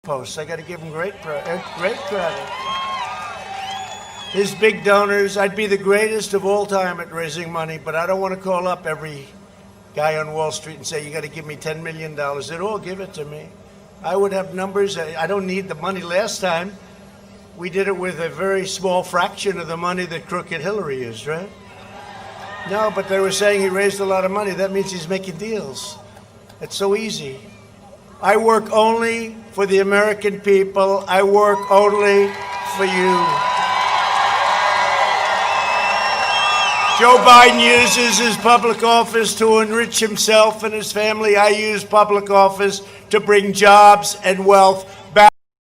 posts. I got to give him great credit. His big donors, I'd be the greatest of all time at raising money, but I don't want to call up every guy on Wall Street and say, you got to give me $10 million. They'd all give it to me. I would have numbers. I don't need the money. Last time, we did it with a very small fraction of the money that crooked Hillary used, right? No, but they were saying he raised a lot of money. That means he's making deals. It's so easy. I work only for the American people. I work only for you. Joe Biden uses his public office to enrich himself and his family. I use public office to bring jobs and wealth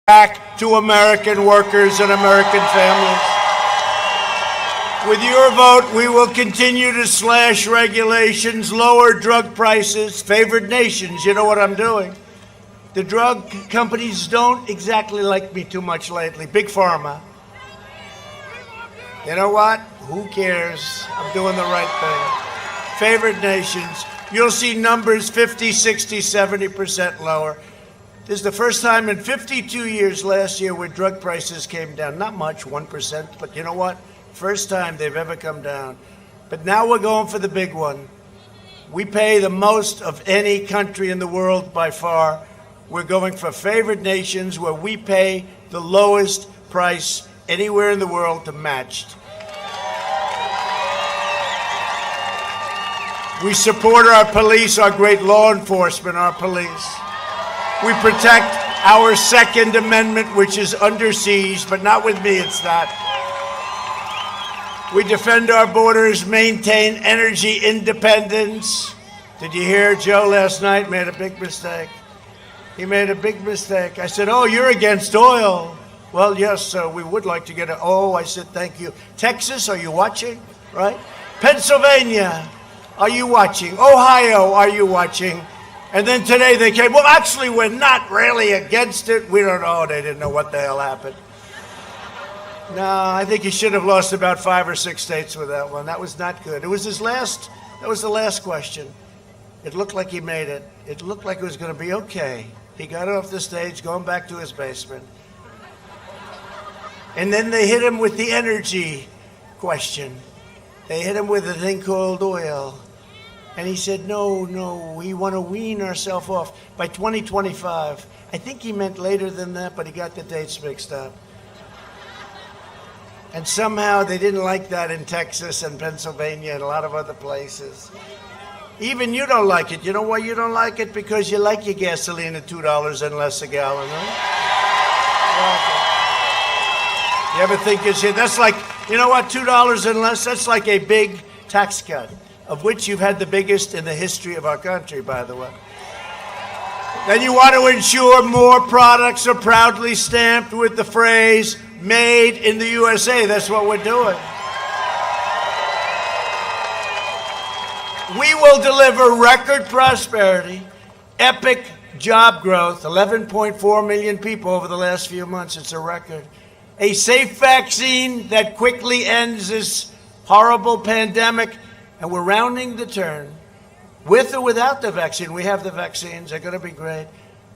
back to American workers and American families. With your vote, we will continue to slash regulations, lower drug prices, favored nations. You know what I'm doing. The drug companies don't exactly like me too much lately. Big Pharma. You know what? Who cares? I'm doing the right thing. Favored nations. You'll see numbers 50, 60, 70% lower. This is the first time in 52 years last year where drug prices came down. Not much, 1%, but you know what? First time they've ever come down. But now we're going for the big one. We pay the most of any country in the world by far. We're going for favored nations where we pay the lowest price anywhere in the world to matched. We support our police, our great law enforcement, our police. We protect our Second Amendment, which is under siege, but not with me, it's not. We defend our borders, maintain energy independence. Did you hear Joe last night made a big mistake? He made a big mistake. I said, oh, you're against oil. Well, yes, we would like to get it. Oh, I said, thank you. Texas, are you watching? Right? Pennsylvania, are you watching? Ohio, are you watching? And then today they came, well, actually, we're not really against it. We don't know. They didn't know what the hell happened. No, I think he should have lost about 5 or 6 states with that one. That was not good. It was that was the last question. It looked like he made it. It looked like it was going to be okay. He got off the stage, going back to his basement. And then they hit him with the energy question. They hit him with a thing called oil. And he said, no, we want to wean ourselves off by 2025. I think he meant later than that, but he got the dates mixed up. And somehow they didn't like that in Texas and Pennsylvania and a lot of other places. Even you don't like it. You know why you don't like it? Because you like your gasoline at $2 and less a gallon, right? You ever think that's like, you know what, $2 and less, that's like a big tax cut, of which you've had the biggest in the history of our country, by the way. Then you want to ensure more products are proudly stamped with the phrase, made in the USA. That's what we're doing. We will deliver record prosperity, epic job growth, 11.4 million people over the last few months. It's a record. A safe vaccine that quickly ends this horrible pandemic, and we're rounding the turn. With or without the vaccine, we have the vaccines, they're going to be great,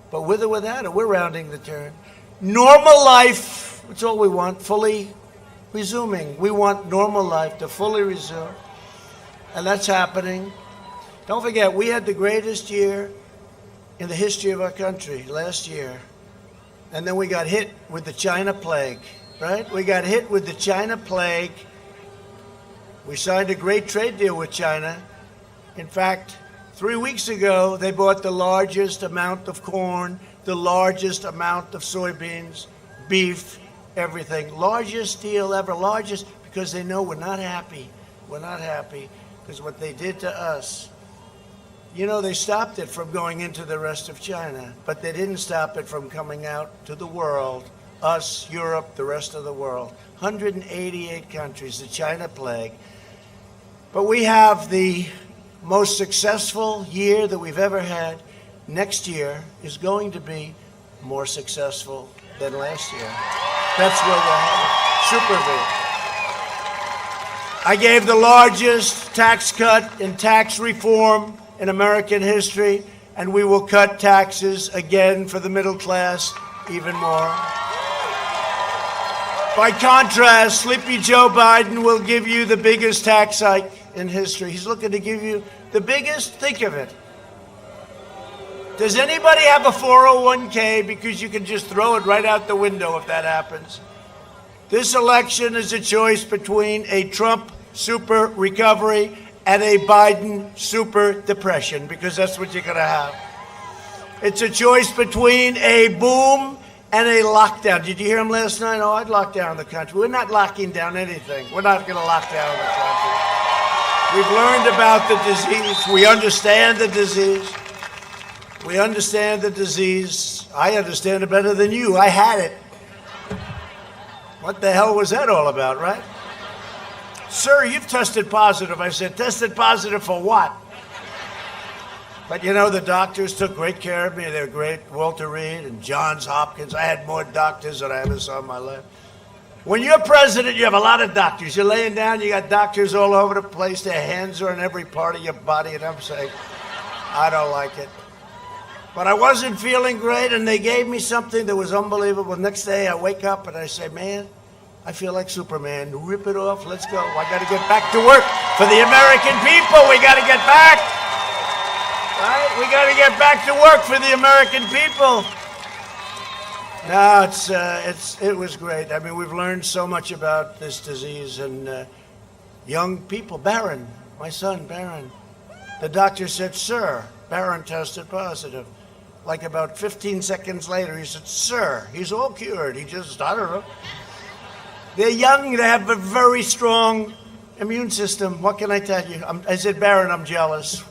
but with or without it, we're rounding the turn. Normal life, that's all we want, fully resuming. We want normal life to fully resume, and that's happening. Don't forget, we had the greatest year in the history of our country last year, and then we got hit with the China plague, right? We got hit with the China plague. We signed a great trade deal with China. In fact, 3 weeks ago, they bought the largest amount of corn, the largest amount of soybeans, beef, everything. Largest deal ever, largest, because they know we're not happy. We're not happy because what they did to us. You know, they stopped it from going into the rest of China, but they didn't stop it from coming out to the world, us, Europe, the rest of the world. 188 countries, the China plague. But we have the most successful year that we've ever had. Next year is going to be more successful than last year. That's where we're headed. Super big. I gave the largest tax cut and tax reform in American history, and we will cut taxes again for the middle class even more. By contrast, Sleepy Joe Biden will give you the biggest tax hike in history. He's looking to give you the biggest, think of it. Does anybody have a 401k? Because you can just throw it right out the window if that happens. This election is a choice between a Trump super recovery and a Biden super depression, because that's what you're going to have. It's a choice between a boom and a lockdown. Did you hear him last night? Oh, I'd lock down the country. We're not locking down anything. We're not going to lock down the country. We've learned about the disease. We understand the disease. We understand the disease. I understand it better than you. I had it. What the hell was that all about, right? Sir, you've tested positive. I said, tested positive for what? But you know, the doctors took great care of me. They're great. Walter Reed and Johns Hopkins. I had more doctors than I ever saw in my life. When you're president, you have a lot of doctors. You're laying down, you got doctors all over the place. Their hands are in every part of your body. And I'm saying, I don't like it. But I wasn't feeling great, and they gave me something that was unbelievable. Next day, I wake up and I say, man, I feel like Superman. Rip it off. Let's go. I got to get back to work for the American people. We got to get back. Right? We got to get back to work for the American people. No, it was great. I mean, we've learned so much about this disease, and young people. Barron, my son, Barron. The doctor said, sir, Barron tested positive. Like about 15 seconds later, he said, sir, he's all cured. He just, I don't know. They're young. They have a very strong immune system. What can I tell you? I said, Barron, I'm jealous.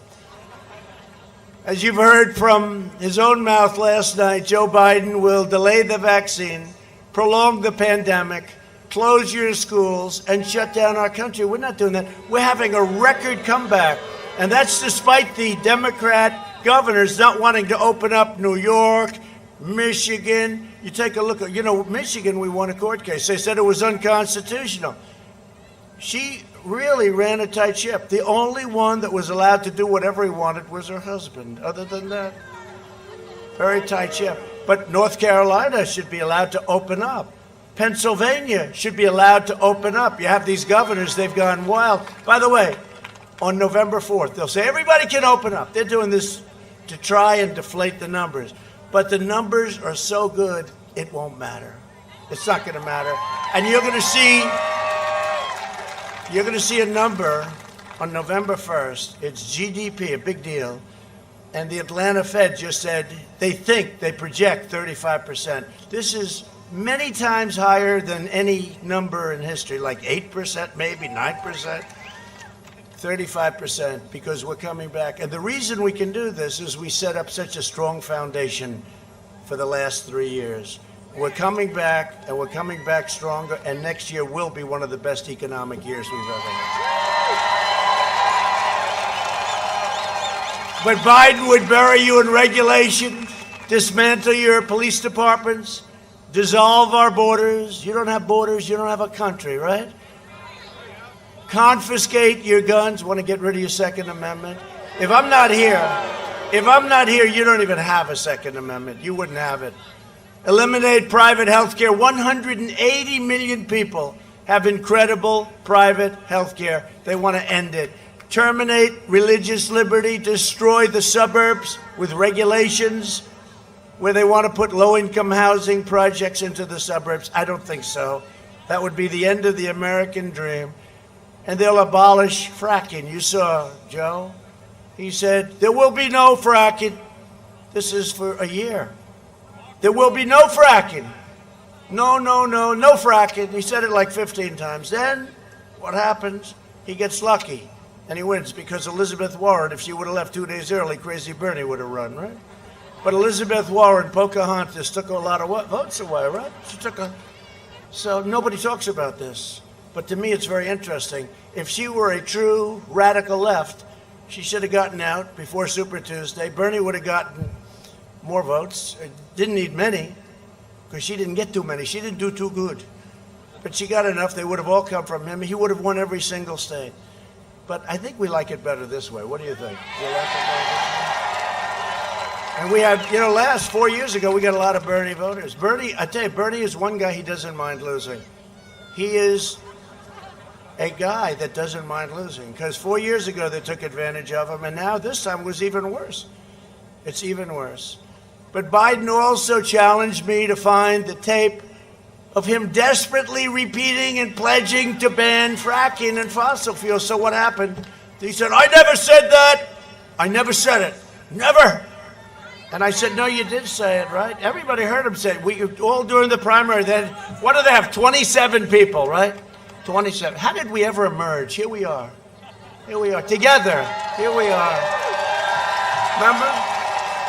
As you've heard from his own mouth last night, Joe Biden will delay the vaccine, prolong the pandemic, close your schools, and shut down our country. We're not doing that. We're having a record comeback. And that's despite the Democrat governors not wanting to open up New York, Michigan. You take a look at, Michigan, we won a court case. They said it was unconstitutional. She really ran a tight ship. The only one that was allowed to do whatever he wanted was her husband. Other than that, very tight ship. But North Carolina should be allowed to open up. Pennsylvania should be allowed to open up. You have these governors, they've gone wild. By the way, on November 4th, they'll say everybody can open up. They're doing this to try and deflate the numbers. But the numbers are so good, it won't matter. It's not going to matter. And you're going to see a number on November 1st. It's GDP, a big deal. And the Atlanta Fed just said they project 35%. This is many times higher than any number in history, like 8%, maybe 9%. 35%, because we're coming back. And the reason we can do this is we set up such a strong foundation for the last 3 years. We're coming back, and we're coming back stronger, and next year will be one of the best economic years we've ever had. But Biden would bury you in regulation, dismantle your police departments, dissolve our borders. You don't have borders, you don't have a country, right? Confiscate your guns. Want to get rid of your Second Amendment? If I'm not here, you don't even have a Second Amendment. You wouldn't have it. Eliminate private health care. 180 million people have incredible private health care. They want to end it. Terminate religious liberty. Destroy the suburbs with regulations where they want to put low-income housing projects into the suburbs. I don't think so. That would be the end of the American dream. And they'll abolish fracking. You saw Joe. He said, there will be no fracking. This is for a year. There will be no fracking. No fracking. He said it like 15 times. Then what happens? He gets lucky and he wins, because Elizabeth Warren, if she would have left 2 days early, Crazy Bernie would have run, right? But Elizabeth Warren, Pocahontas, took a lot of votes away, right? So nobody talks about this. But to me, it's very interesting. If she were a true radical left, she should have gotten out before Super Tuesday. Bernie would have gotten more votes. Didn't need many, because she didn't get too many. She didn't do too good. But she got enough. They would have all come from him. He would have won every single state. But I think we like it better this way. What do you think? Do you like it better this way? And we had, last 4 years ago, we got a lot of Bernie voters. Bernie, I tell you, Bernie is one guy he doesn't mind losing. He is a guy that doesn't mind losing, because 4 years ago they took advantage of him, and now this time it was even worse. It's even worse. But Biden also challenged me to find the tape of him desperately repeating and pledging to ban fracking and fossil fuels. So what happened? He said, I never said that. I never said it. Never. And I said, no, you did say it, right? Everybody heard him say it. We all during the primary. Then what do they have? 27 people, right? 27. How did we ever emerge? Here we are. Here we are. Together. Here we are. Remember?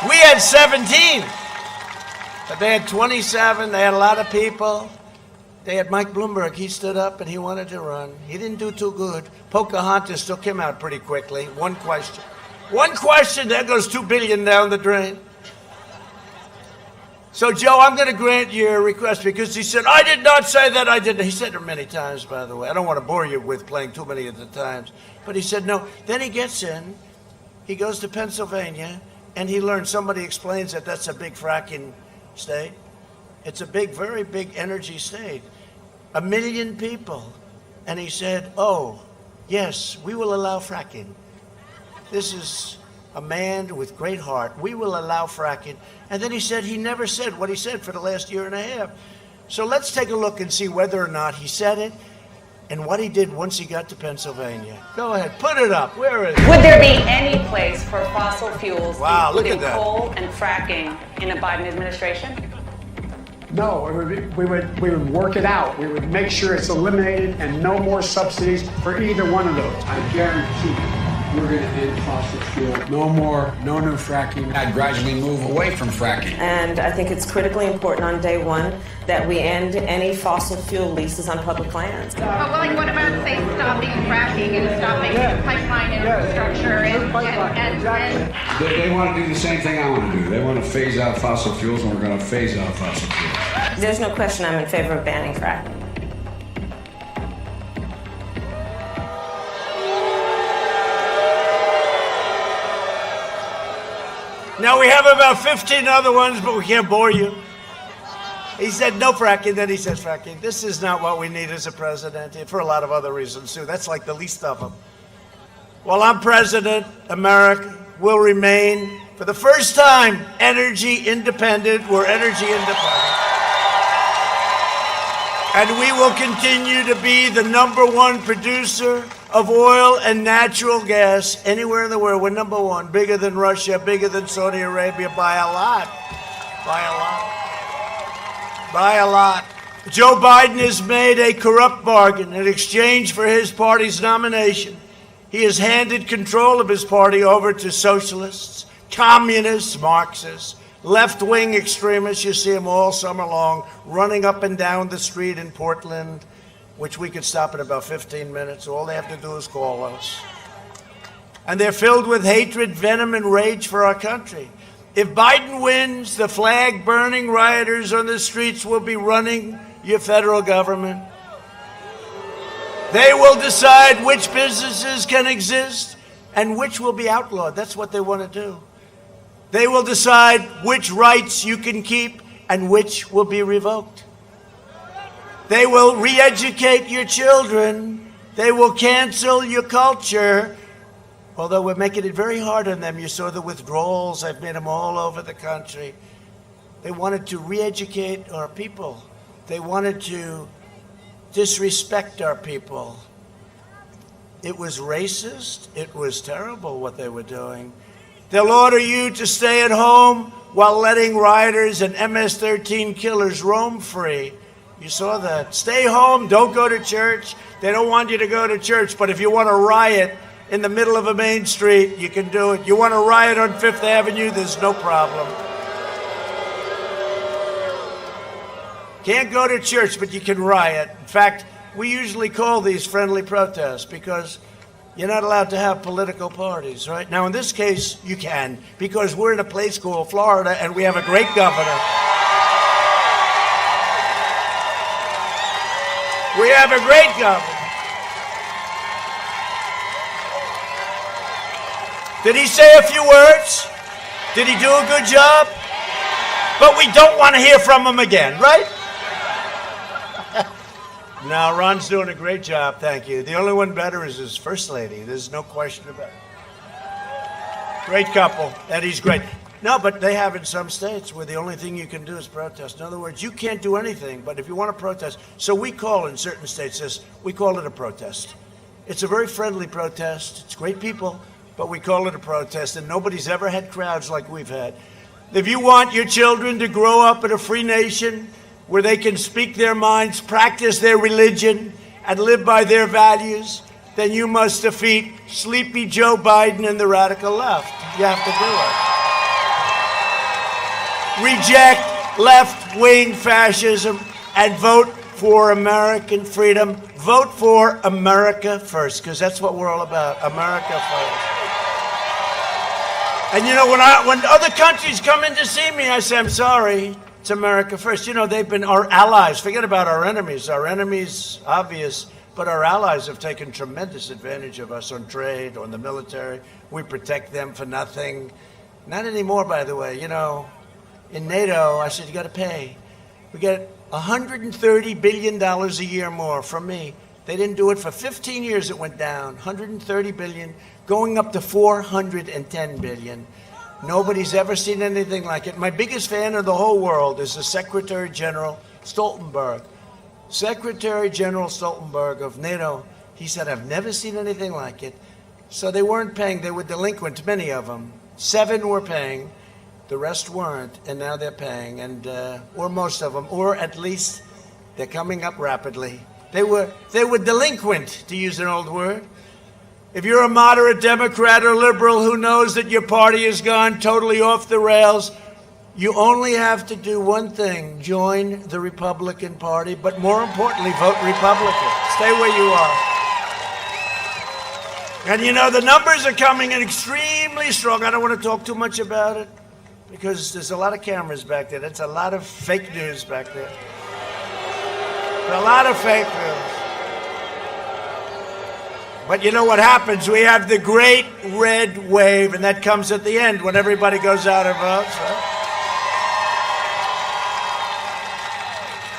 We had 17. But they had 27. They had a lot of people. They had Mike Bloomberg. He stood up and he wanted to run. He didn't do too good. Pocahontas took him out pretty quickly. One question. One question, there goes $2 billion down the drain. So, Joe, I'm going to grant your request because he said, I did not say that. I didn't. He said it many times, by the way. I don't want to bore you with playing too many of the times. But he said no. Then he gets in. He goes to Pennsylvania, and he learns, somebody explains that that's a big fracking state. It's a big, very big energy state. 1 million people. And he said, oh, yes, we will allow fracking. This is a man with great heart. We will allow fracking. And then he said he never said what he said for the last year and a half. So let's take a look and see whether or not he said it and what he did once he got to Pennsylvania. Go ahead, put it up. Where is it? Would there be any place for fossil fuels, wow, including coal and fracking, in a Biden administration? No, we would work it out. We would make sure it's eliminated and no more subsidies for either one of those. I guarantee you, we're going to end fossil fuel. No more, no new fracking. I'd gradually move away from fracking. And I think it's critically important on day one that we end any fossil fuel leases on public lands. Well, what about, say, stopping fracking and stopping pipeline infrastructure and They want to do the same thing I want to do. They want to phase out fossil fuels, and we're going to phase out fossil fuels. There's no question I'm in favor of banning fracking. Now we have about 15 other ones, but we can't bore you. He said no fracking, then he says fracking. This is not what we need as a president, for a lot of other reasons, too. That's like the least of them. While I'm president, America will remain, for the first time, energy independent. We're energy independent. And we will continue to be the #1 producer of oil and natural gas anywhere in the world. We're #1, bigger than Russia, bigger than Saudi Arabia by a lot. By a lot. By a lot. Joe Biden has made a corrupt bargain in exchange for his party's nomination. He has handed control of his party over to socialists, communists, Marxists, left-wing extremists. You see them all summer long running up and down the street in Portland, which we could stop in about 15 minutes. All they have to do is call us. And they're filled with hatred, venom, and rage for our country. If Biden wins, the flag-burning rioters on the streets will be running your federal government. They will decide which businesses can exist and which will be outlawed. That's what they want to do. They will decide which rights you can keep and which will be revoked. They will re-educate your children. They will cancel your culture. Although we're making it very hard on them. You saw the withdrawals. I've made them all over the country. They wanted to re-educate our people. They wanted to disrespect our people. It was racist. It was terrible what they were doing. They'll order you to stay at home while letting rioters and MS-13 killers roam free. You saw that. Stay home. Don't go to church. They don't want you to go to church. But if you want to riot in the middle of a main street, you can do it. You want to riot on Fifth Avenue, there's no problem. Can't go to church, but you can riot. In fact, we usually call these friendly protests because you're not allowed to have political parties, right? Now, in this case, you can, because we're in a place called Florida, and we have a great governor. We have a great governor. Did he say a few words? Did he do a good job? But we don't want to hear from him again, right? No, Ron's doing a great job, thank you. The only one better is his first lady. There's no question about it. Great couple, and he's great. No, but they have in some states where the only thing you can do is protest. In other words, you can't do anything, but if you want to protest, so we call in certain states this, we call it a protest. It's a very friendly protest. It's great people, but we call it a protest, and nobody's ever had crowds like we've had. If you want your children to grow up in a free nation where they can speak their minds, practice their religion, and live by their values, then you must defeat sleepy Joe Biden and the radical left. You have to do it. Reject left-wing fascism and vote for American freedom. Vote for America first, because that's what we're all about, America first. And you know, when other countries come in to see me, I say, I'm sorry, it's America first. You know, they've been our allies. Forget about our enemies. Our enemies, obvious, but our allies have taken tremendous advantage of us on trade, on the military. We protect them for nothing. Not anymore, by the way. You know, in NATO, I said, you got to pay. We get $130 billion a year more from me. They didn't do it for 15 years. It went down, $130 billion, going up to $410 billion. Nobody's ever seen anything like it. My biggest fan of the whole world is the Secretary General Stoltenberg. Secretary General Stoltenberg of NATO, he said, I've never seen anything like it. So they weren't paying. They were delinquent, many of them. 7 were paying. The rest weren't, and now they're paying, and or most of them, or at least they're coming up rapidly. They were delinquent, to use an old word. If you're a moderate Democrat or liberal who knows that your party has gone totally off the rails, you only have to do one thing: join the Republican Party, but more importantly, vote Republican. Stay where you are. And you know, the numbers are coming in extremely strong. I don't want to talk too much about it, because there's a lot of cameras back there. That's a lot of fake news back there. A lot of fake news. But you know what happens? We have the great red wave, and that comes at the end when everybody goes out and votes. Right?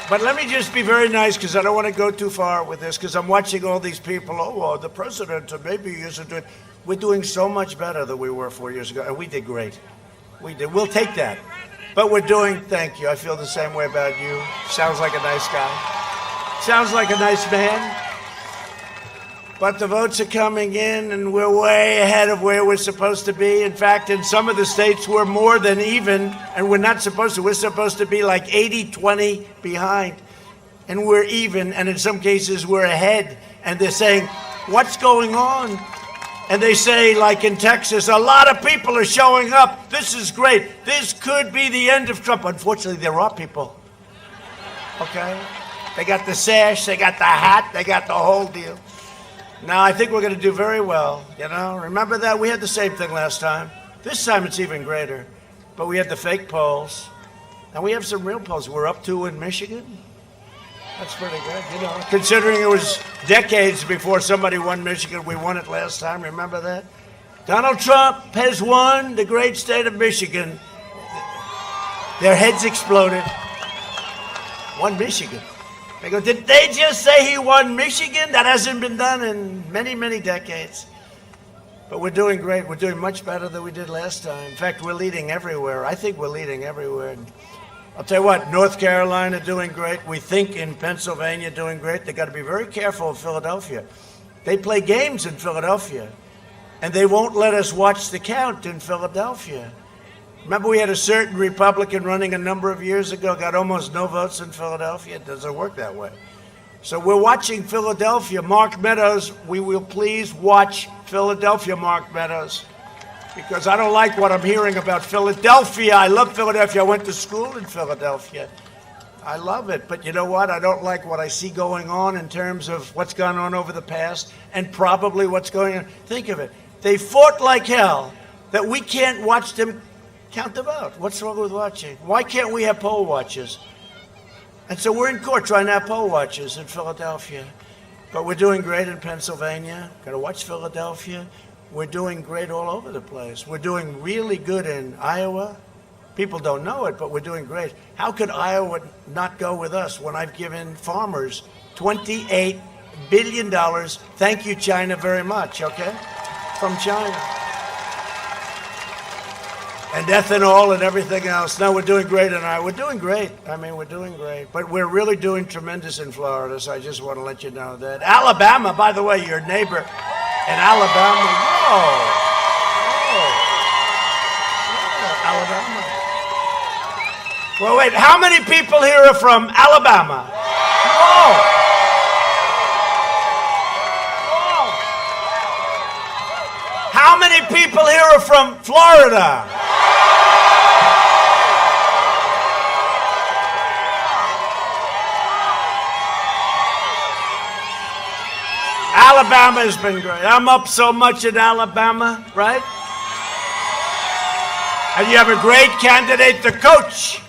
But let me just be very nice, because I don't want to go too far with this, because I'm watching all these people. Oh, well, the president maybe isn't doing. We're doing so much better than we were 4 years ago, and we did great. We did. We'll take that. But we're doing, thank you. I feel the same way about you. Sounds like a nice guy. Sounds like a nice man. But the votes are coming in, and we're way ahead of where we're supposed to be. In fact, in some of the states, we're more than even, and we're not supposed to. We're supposed to be like 80-20 behind, and we're even, and in some cases, we're ahead. And they're saying, what's going on? And they say, like in Texas, a lot of people are showing up. This is great. This could be the end of Trump. Unfortunately, there are people. Okay? They got the sash, they got the hat, they got the whole deal. Now, I think we're going to do very well, you know. Remember that? We had the same thing last time. This time it's even greater. But we had the fake polls. And we have some real polls. We're up 2 in Michigan. That's pretty good, you know. Considering it was decades before somebody won Michigan, we won it last time. Remember that? Donald Trump has won the great state of Michigan. Their heads exploded. Won Michigan. They go, did they just say he won Michigan? That hasn't been done in many, many decades. But we're doing great. We're doing much better than we did last time. In fact, we're leading everywhere. I think we're leading everywhere. And I'll tell you what, North Carolina doing great. We think in Pennsylvania doing great. They got to be very careful in Philadelphia. They play games in Philadelphia, and they won't let us watch the count in Philadelphia. Remember, we had a certain Republican running a number of years ago, got almost no votes in Philadelphia. It doesn't work that way. So we're watching Philadelphia. Mark Meadows, we will please watch Philadelphia, Mark Meadows, because I don't like what I'm hearing about Philadelphia. I love Philadelphia. I went to school in Philadelphia. I love it. But you know what? I don't like what I see going on in terms of what's gone on over the past and probably what's going on. Think of it. They fought like hell that we can't watch them count the vote. What's wrong with watching? Why can't we have poll watchers? And so we're in court trying to have poll watchers in Philadelphia. But we're doing great in Pennsylvania. Got to watch Philadelphia. we're doing great all over the place. We're doing really good in Iowa. People don't know it, but we're doing great. How could Iowa not go with us when I've given farmers $28 billion? Thank you, China, very much, okay? From China. And ethanol and everything else. No, we're doing great in Iowa. We're doing great. I mean, we're doing great. But we're really doing tremendous in Florida, so I just want to let you know that. Alabama, by the way, your neighbor in Alabama. Whoa. Alabama. Well, wait, how many people here are from Alabama? Whoa. Whoa. How many people here are from Florida? Alabama has been great. I'm up so much in Alabama, right? And you have a great candidate to coach.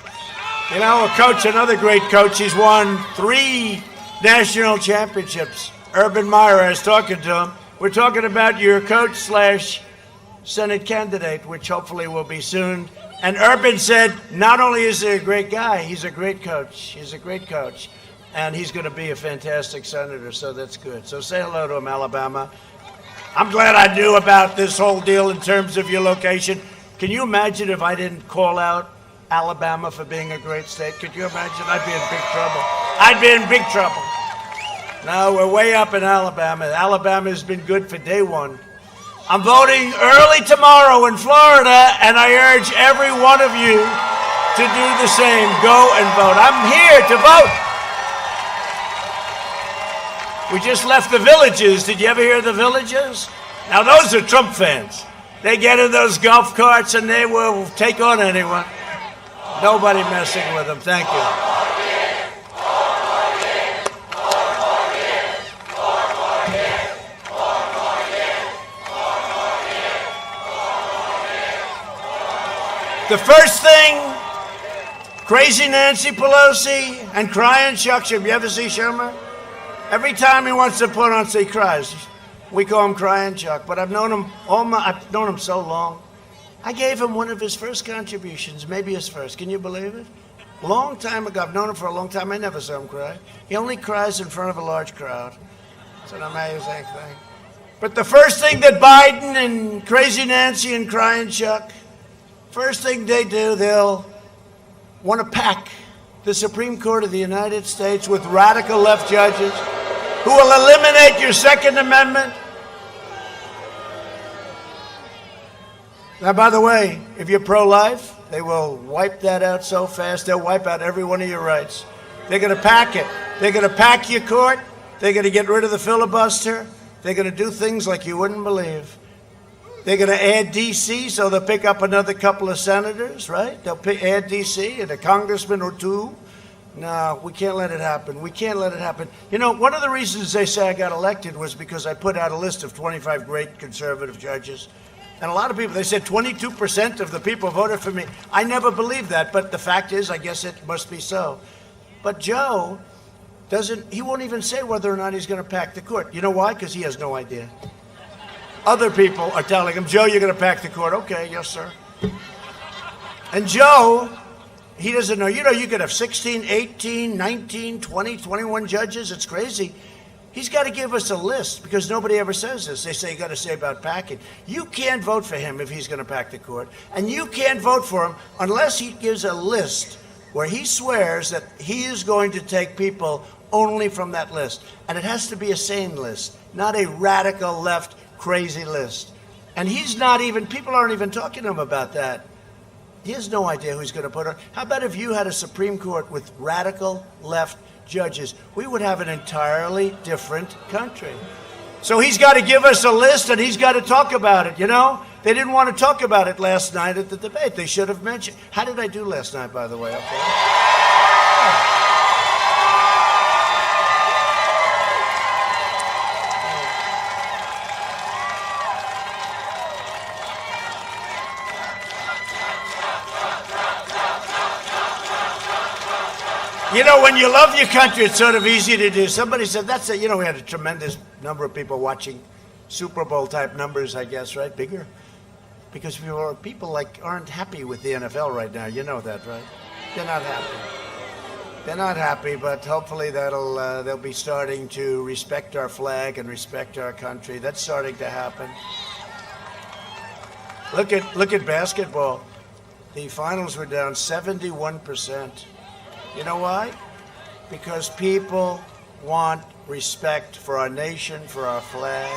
You know, a coach, another great coach. He's won 3 national championships. Urban Meyer, I was talking to him. We're talking about your coach / Senate candidate, which hopefully will be soon. And Urban said, not only is he a great guy, he's a great coach. He's a great coach. And he's going to be a fantastic senator, so that's good. So say hello to him, Alabama. I'm glad I knew about this whole deal in terms of your location. Can you imagine if I didn't call out Alabama for being a great state? Could you imagine? I'd be in big trouble. I'd be in big trouble. No, we're way up in Alabama. Alabama has been good for day one. I'm voting early tomorrow in Florida, and I urge every one of you to do the same. Go and vote. I'm here to vote. We just left the Villages. Did you ever hear of the Villages? Now, those are Trump fans. They get in those golf carts and they will take on anyone. Nobody messing with them. Thank you. The first thing, crazy Nancy Pelosi and crying Chuck. Have you ever seen Schumer? Every time he wants to put on, he cries. We call him Crying Chuck, but I've known him I've known him so long. I gave him one of his first contributions, maybe his first. Can you believe it? Long time ago. I've known him for a long time. I never saw him cry. He only cries in front of a large crowd. It's an amazing thing. But the first thing that Biden and Crazy Nancy and Crying Chuck, first thing they do, they'll want to pack the Supreme Court of the United States with radical left judges who will eliminate your Second Amendment. Now, by the way, if you're pro-life, they will wipe that out so fast, they'll wipe out every one of your rights. They're going to pack it. They're going to pack your court. They're going to get rid of the filibuster. They're going to do things like you wouldn't believe. They're going to add D.C., so they'll pick up another couple of senators, right? They'll add D.C. and a congressman or two. No, we can't let it happen. We can't let it happen. You know, one of the reasons they say I got elected was because I put out a list of 25 great conservative judges. And a lot of people, they said 22% of the people voted for me. I never believed that, but the fact is, I guess it must be so. But Joe he won't even say whether or not he's going to pack the court. You know why? Because he has no idea. Other people are telling him, Joe, you're going to pack the court. Okay, yes, sir. And Joe, he doesn't know. You know, you could have 16, 18, 19, 20, 21 judges. It's crazy. He's got to give us a list because nobody ever says this. They say you got to say about packing. You can't vote for him if he's going to pack the court. And you can't vote for him unless he gives a list where he swears that he is going to take people only from that list. And it has to be a sane list, not a radical left crazy list. And he's not even, people aren't even talking to him about that. He has no idea who he's going to put on. How about if you had a Supreme Court with radical left judges? We would have an entirely different country. So he's got to give us a list and he's got to talk about it, you know? They didn't want to talk about it last night at the debate. They should have mentioned. How did I do last night, by the way? Okay. You know, when you love your country, it's sort of easy to do. Somebody said, that's it. You know, we had a tremendous number of people watching Super Bowl type numbers, I guess, right? Bigger. Because people like aren't happy with the NFL right now. You know that, right? They're not happy. They're not happy, but hopefully they'll be starting to respect our flag and respect our country. That's starting to happen. Look at basketball. The finals were down 71%. You know why? Because people want respect for our nation, for our flag.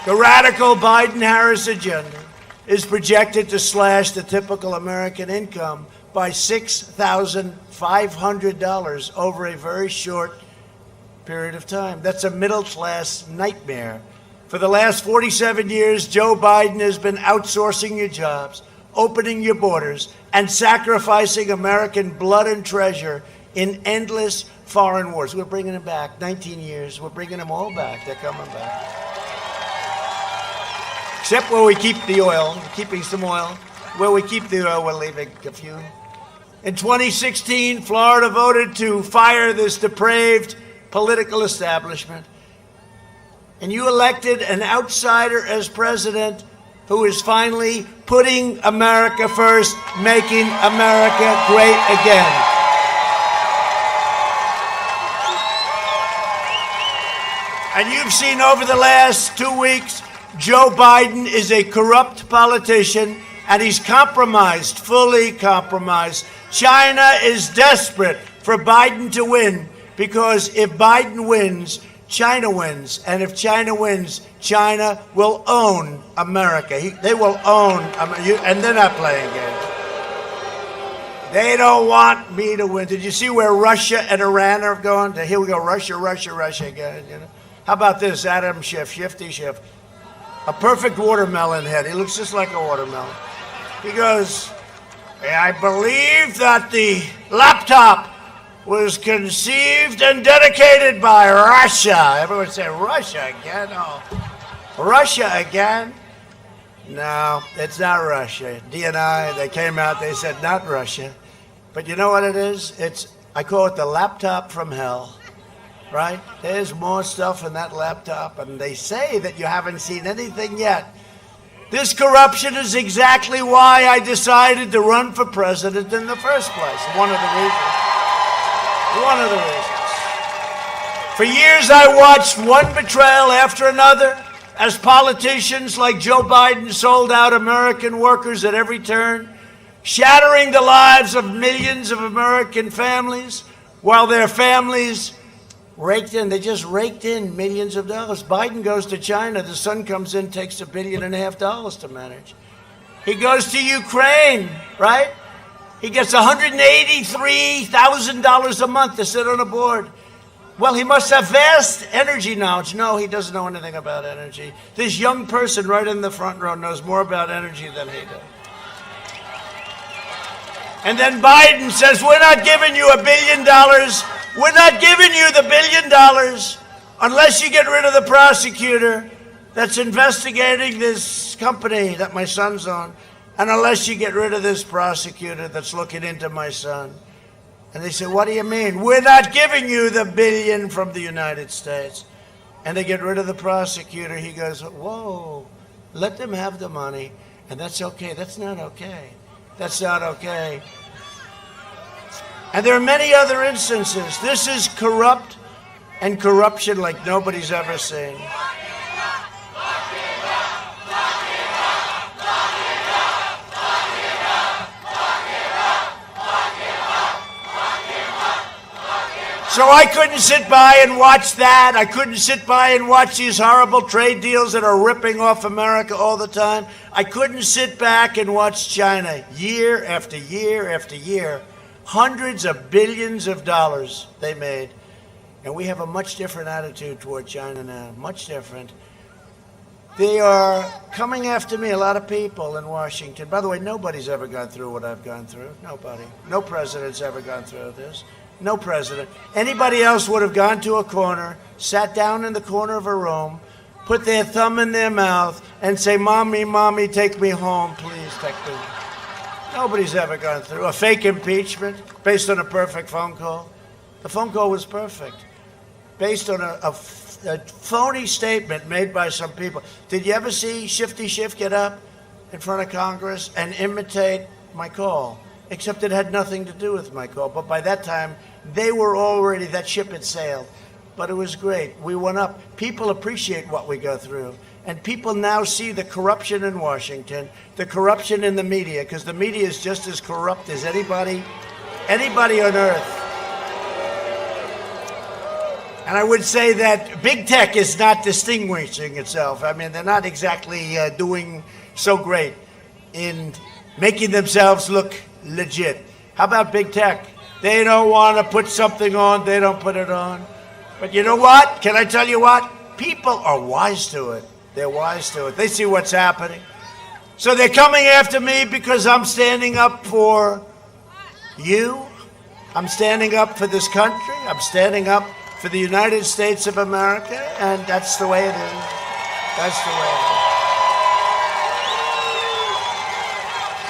The radical Biden-Harris agenda is projected to slash the typical American income by $6,500 over a very short period of time. That's a middle-class nightmare. For the last 47 years, Joe Biden has been outsourcing your jobs, opening your borders, and sacrificing American blood and treasure in endless foreign wars. We're bringing them back. 19 years. We're bringing them all back. They're coming back. Except where we keep the oil. We're keeping some oil. Where we keep the oil, we're leaving a few. In 2016, Florida voted to fire this depraved political establishment. And you elected an outsider as president who is finally putting America first, making America great again. And you've seen over the last 2 weeks, Joe Biden is a corrupt politician, and he's compromised, fully compromised. China is desperate for Biden to win, because if Biden wins, China wins. And if China wins, China will own America. They will own America. And they're not playing games. They don't want me to win. Did you see where Russia and Iran are going? Here we go, Russia again. You know? How about this, Adam Schiff, Shifty Schiff? A perfect watermelon head. He looks just like a watermelon. He goes, I believe that the laptop was conceived and dedicated by Russia. Everyone say, Russia again? Oh, Russia again? No, it's not Russia. DNI, they came out, they said, not Russia. But you know what it is? I call it the laptop from hell. Right? There's more stuff in that laptop, and they say that you haven't seen anything yet. This corruption is exactly why I decided to run for president in the first place. One of the reasons. For years, I watched one betrayal after another as politicians like Joe Biden sold out American workers at every turn, shattering the lives of millions of American families, while their families they just raked in millions of dollars. Biden goes to China, the son comes in, takes $1.5 billion to manage. He goes to Ukraine, right? He gets $183,000 a month to sit on a board. Well, he must have vast energy knowledge. No, he doesn't know anything about energy. This young person right in the front row knows more about energy than he does. And then Biden says, we're not giving you $1 billion. We're not giving you the $1 billion unless you get rid of the prosecutor that's investigating this company that my son's on, and unless you get rid of this prosecutor that's looking into my son. And they say, what do you mean? We're not giving you the $1 billion from the United States. And they get rid of the prosecutor. He goes, whoa, let them have the money. And that's okay. That's not okay. That's not okay. And there are many other instances. This is corrupt and corruption like nobody's ever seen. So I couldn't sit by and watch that. I couldn't sit by and watch these horrible trade deals that are ripping off America all the time. I couldn't sit back and watch China year after year after year. Hundreds of billions of dollars they made. And we have a much different attitude toward China now, much different. They are coming after me, a lot of people in Washington. By the way, nobody's ever gone through what I've gone through. Nobody. No president's ever gone through this. No president. Anybody else would have gone to a corner, sat down in the corner of a room, put their thumb in their mouth, and say, Mommy, Mommy, take me home, please, take me home. Nobody's ever gone through a fake impeachment based on a perfect phone call. The phone call was perfect. based on a phony statement made by some people. Did you ever see Shifty Schiff get up in front of Congress and imitate my call? Except it had nothing to do with my call. But by that time, they were already, that ship had sailed. But it was great. We went up. People appreciate what we go through. And people now see the corruption in Washington, the corruption in the media, because the media is just as corrupt as anybody on earth. And I would say that big tech is not distinguishing itself. I mean, they're not exactly doing so great in making themselves look legit. How about big tech? They don't want to put something on, they don't put it on. But you know what? Can I tell you what? People are wise to it. They're wise to it. They see what's happening. So they're coming after me because I'm standing up for you. I'm standing up for this country. I'm standing up for the United States of America, and that's the way it is. That's the way it is.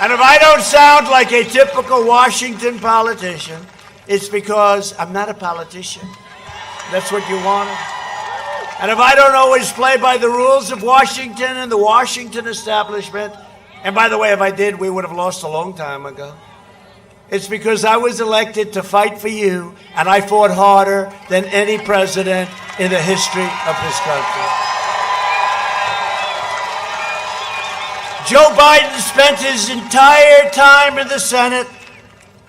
And if I don't sound like a typical Washington politician, it's because I'm not a politician. That's what you wanted. And if I don't always play by the rules of Washington and the Washington establishment, and by the way, if I did, we would have lost a long time ago. It's because I was elected to fight for you, and I fought harder than any president in the history of this country. Joe Biden spent his entire time in the Senate,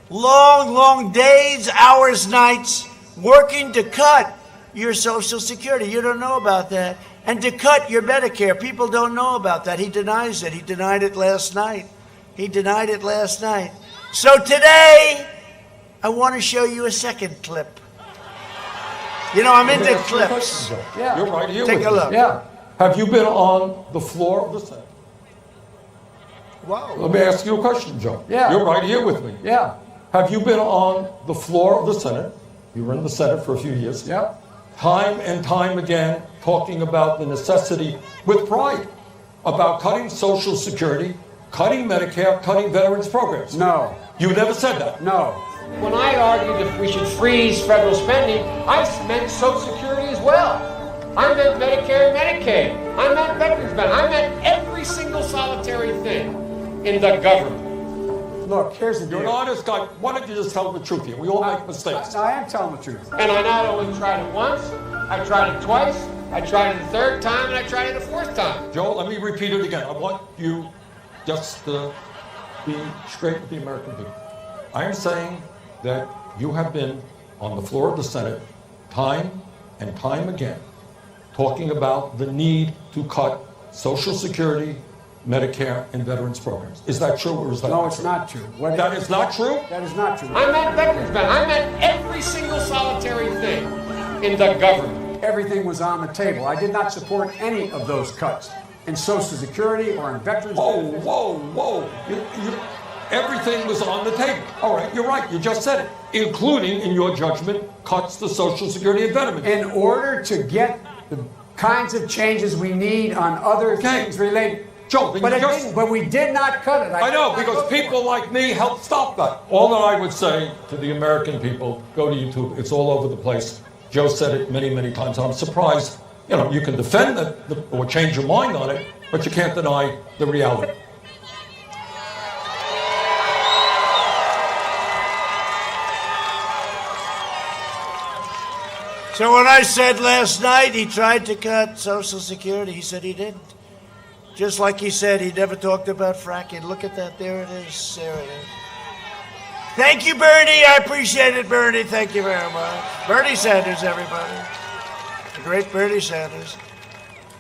long, long days, hours, nights, working to cut your Social Security. You don't know about that. And to cut your Medicare. People don't know about that. He denies it. He denied it last night. He denied it last night. So today, I want to show you a second clip. You know, I'm into clips. Yeah. You're right here Take with a look. Me. Yeah. Have you been on the floor of the Senate? Wow. Let me ask you a question, Joe. Yeah. You're right here with me. Yeah. Have you been on the floor of the Senate? You were in the Senate for a few years. Yeah. Time and time again, talking about the necessity, with pride, about cutting Social Security, cutting Medicare, cutting veterans programs. No. You never said that. No. When I argued that we should freeze federal spending, I meant Social Security as well. I meant Medicare and Medicaid. I meant veterans benefits. I meant every single solitary thing in the government. Look, here's the deal. You're an honest guy. Why don't you just tell the truth here? We all make mistakes. I am telling the truth. And I not only tried it once, I tried it twice, I tried it a third time, and I tried it a fourth time. Joe, let me repeat it again. I want you just to be straight with the American people. I am saying that you have been on the floor of the Senate time and time again talking about the need to cut Social Security, Medicare, and veterans programs. Is that true or is that No, not it's true? not true. That is not true? That is not true. I meant veterans benefits. I meant every single solitary thing in the government. Everything was on the table. I did not support any of those cuts in Social Security or in veterans. Whoa. Everything was on the table. All right, you're right. You just said it. Including, in your judgment, cuts to Social Security and veterans. In order to get the kinds of changes we need on other things related. Joe, but we did not cut it. I know, because people like me helped stop that. All that I would say to the American people, go to YouTube. It's all over the place. Joe said it many, many times. I'm surprised. You know, you can defend it or change your mind on it, but you can't deny the reality. So when I said last night he tried to cut Social Security, he said he didn't. Just like he said he never talked about fracking. Look at that. There it is. There it is. Thank you, Bernie. I appreciate it, Bernie. Thank you very much. Bernie Sanders, everybody. The great Bernie Sanders.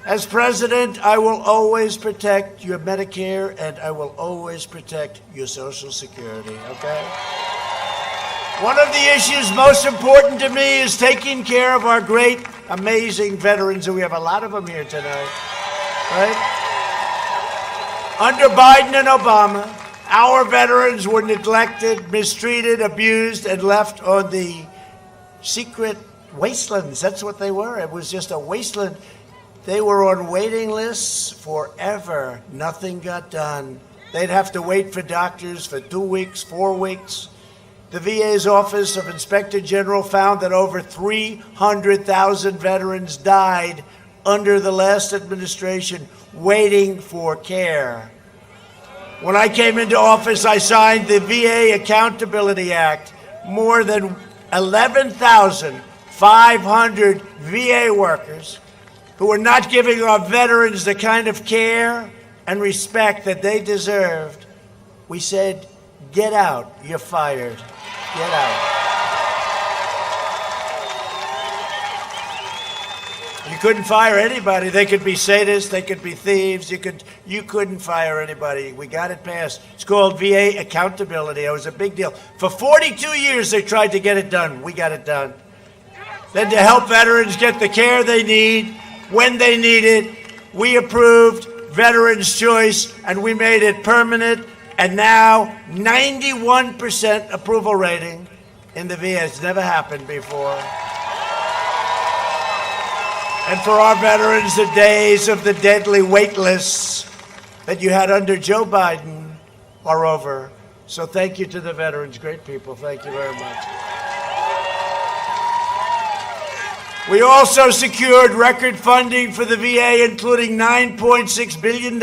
As president, I will always protect your Medicare and I will always protect your Social Security, okay? One of the issues most important to me is taking care of our great, amazing veterans, and we have a lot of them here tonight, right? Under Biden and Obama, our veterans were neglected, mistreated, abused, and left on the secret wastelands. That's what they were. It was just a wasteland. They were on waiting lists forever. Nothing got done. They'd have to wait for doctors for 2 weeks, 4 weeks. The VA's Office of Inspector General found that over 300,000 veterans died under the last administration waiting for care. When I came into office, I signed the VA Accountability Act. More than 11,500 VA workers who are not giving our veterans the kind of care and respect that they deserved. We said, get out, you're fired. Get out. You couldn't fire anybody. They could be sadists, they could be thieves. You couldn't fire anybody. We got it passed. It's called VA accountability. It was a big deal. For 42 years, they tried to get it done. We got it done. Then to help veterans get the care they need, when they need it, we approved Veterans Choice, and we made it permanent. And now, 91% approval rating in the VA. It's never happened before. And for our veterans, the days of the deadly wait lists that you had under Joe Biden are over. So thank you to the veterans. Great people. Thank you very much. We also secured record funding for the VA, including $9.6 billion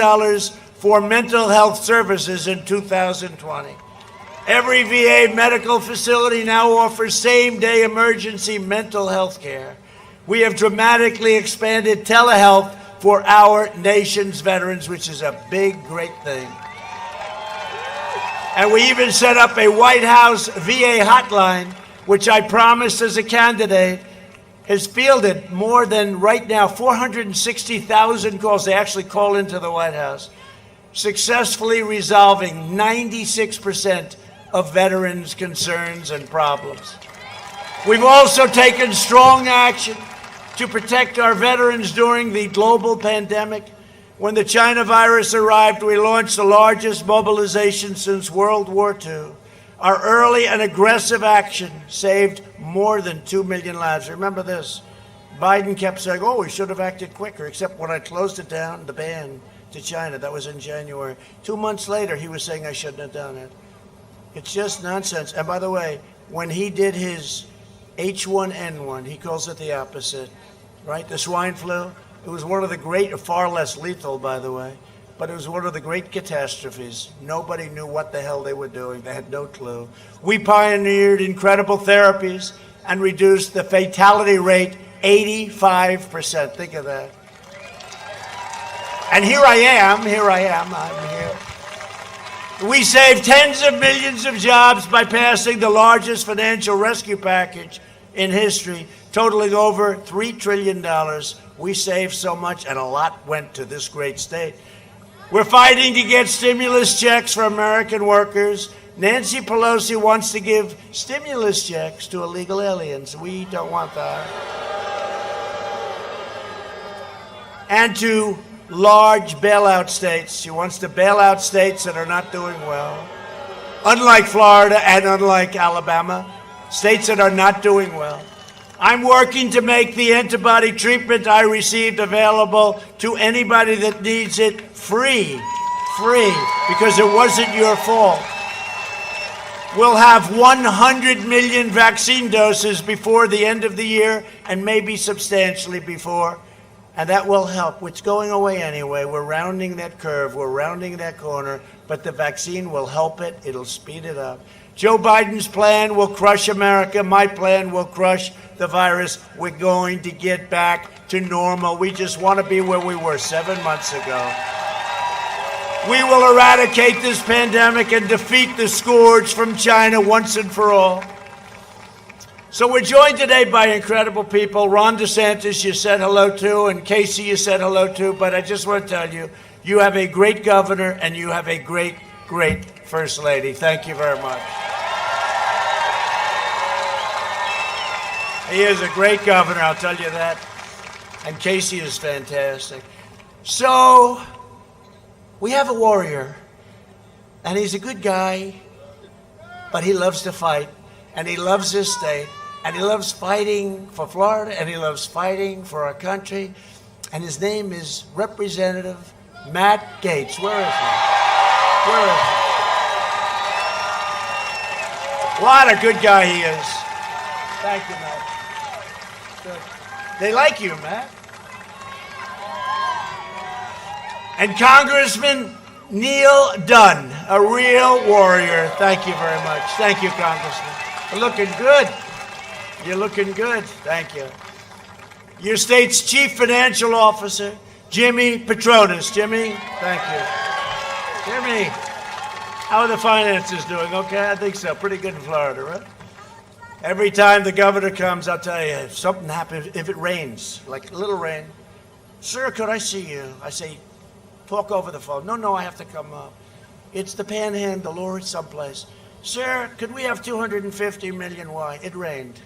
for mental health services in 2020. Every VA medical facility now offers same-day emergency mental health care. We have dramatically expanded telehealth for our nation's veterans, which is a big, great thing. And we even set up a White House VA hotline, which I promised as a candidate, has fielded more than, right now, 460,000 calls. They actually call into the White House, successfully resolving 96% of veterans' concerns and problems. We've also taken strong action to protect our veterans during the global pandemic. When the China virus arrived, we launched the largest mobilization since World War II. Our early and aggressive action saved more than 2 million lives. Remember this, Biden kept saying, oh, we should have acted quicker, except when I closed it down, the ban to China, that was in January. 2 months later, he was saying I shouldn't have done it. It's just nonsense. And by the way, when he did his H1N1, he calls it the opposite, right? The swine flu, it was one of the great, far less lethal, by the way, but it was one of the great catastrophes. Nobody knew what the hell they were doing. They had no clue. We pioneered incredible therapies and reduced the fatality rate 85%. Think of that. And here I am, I'm here. We saved tens of millions of jobs by passing the largest financial rescue package in history, totaling over $3 trillion. We saved so much, and a lot went to this great state. We're fighting to get stimulus checks for American workers. Nancy Pelosi wants to give stimulus checks to illegal aliens. We don't want that. And to large bailout states. She wants to bail out states that are not doing well. Unlike Florida and unlike Alabama, states that are not doing well. I'm working to make the antibody treatment I received available to anybody that needs it free, because it wasn't your fault. We'll have 100 million vaccine doses before the end of the year, and maybe substantially before, and that will help. It's going away anyway. We're rounding that curve, we're rounding that corner, but the vaccine will help it, it'll speed it up. Joe Biden's plan will crush America. My plan will crush the virus. We're going to get back to normal. We just want to be where we were 7 months ago. We will eradicate this pandemic and defeat the scourge from China once and for all. So we're joined today by incredible people. Ron DeSantis, you said hello to, and Casey, you said hello to, but I just want to tell you, you have a great governor and you have a great, great First Lady. Thank you very much. He is a great governor, I'll tell you that. And Casey is fantastic. So, we have a warrior, and he's a good guy, but he loves to fight, and he loves his state, and he loves fighting for Florida, and he loves fighting for our country, and his name is Representative Matt Gaetz. Where is he? Where is he? What a good guy he is. Thank you, Matt. Good. They like you, Matt. And Congressman Neil Dunn, a real warrior. Thank you very much. Thank you, Congressman. You're looking good. You're looking good. Thank you. Your state's Chief Financial Officer, Jimmy Petronas. Jimmy, thank you. Jimmy, how are the finances doing? Okay, I think so. Pretty good in Florida, right? Every time the governor comes, I'll tell you, if something happens, if it rains, like a little rain, sir, could I see you? I say, talk over the phone. No, I have to come up. It's the Panhandle or it's someplace. Sir, could we have 250 million? Why? It rained.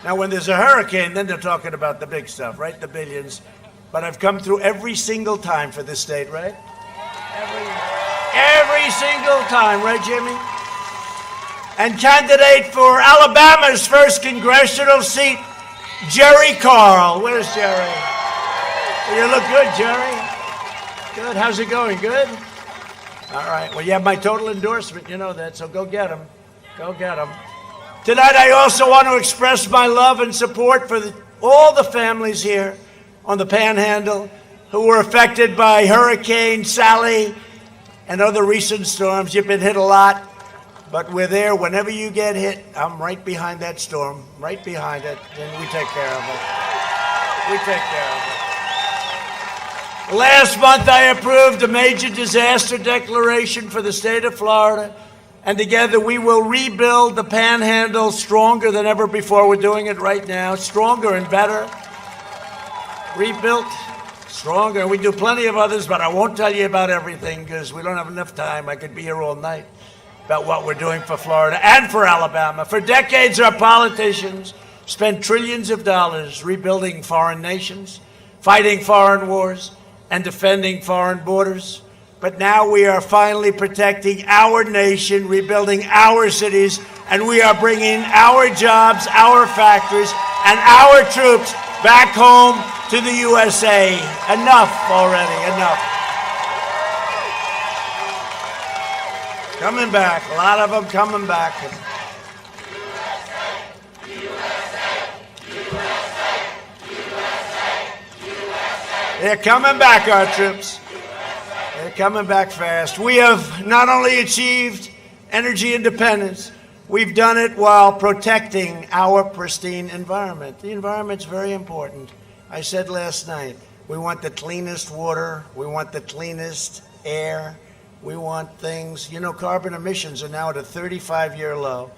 Now, when there's a hurricane, then they're talking about the big stuff, right? The billions. But I've come through every single time for this state, right? Every single time, right, Jimmy? And candidate for Alabama's first congressional seat, Jerry Carl. Where's Jerry? You look good, Jerry. Good. How's it going? Good? All right. Well, you have my total endorsement. You know that, so go get him. Go get him. Tonight, I also want to express my love and support for all the families here on the Panhandle who were affected by Hurricane Sally and other recent storms. You've been hit a lot, but we're there. Whenever you get hit, I'm right behind that storm, right behind it, and we take care of it. We take care of it. Last month, I approved a major disaster declaration for the state of Florida, and together we will rebuild the Panhandle stronger than ever before. We're doing it right now, stronger and better. Rebuilt, stronger. We do plenty of others, but I won't tell you about everything because we don't have enough time. I could be here all night about what we're doing for Florida and for Alabama. For decades, our politicians spent trillions of dollars rebuilding foreign nations, fighting foreign wars, and defending foreign borders. But now we are finally protecting our nation, rebuilding our cities, and we are bringing our jobs, our factories, and our troops back home to the USA. Enough already, enough. Coming back, a lot of them coming back. They're coming back, our troops. They're coming back fast. We have not only achieved energy independence, we've done it while protecting our pristine environment. The environment's very important. I said last night, we want the cleanest water, we want the cleanest air, we want things, you know, carbon emissions are now at a 35-year low.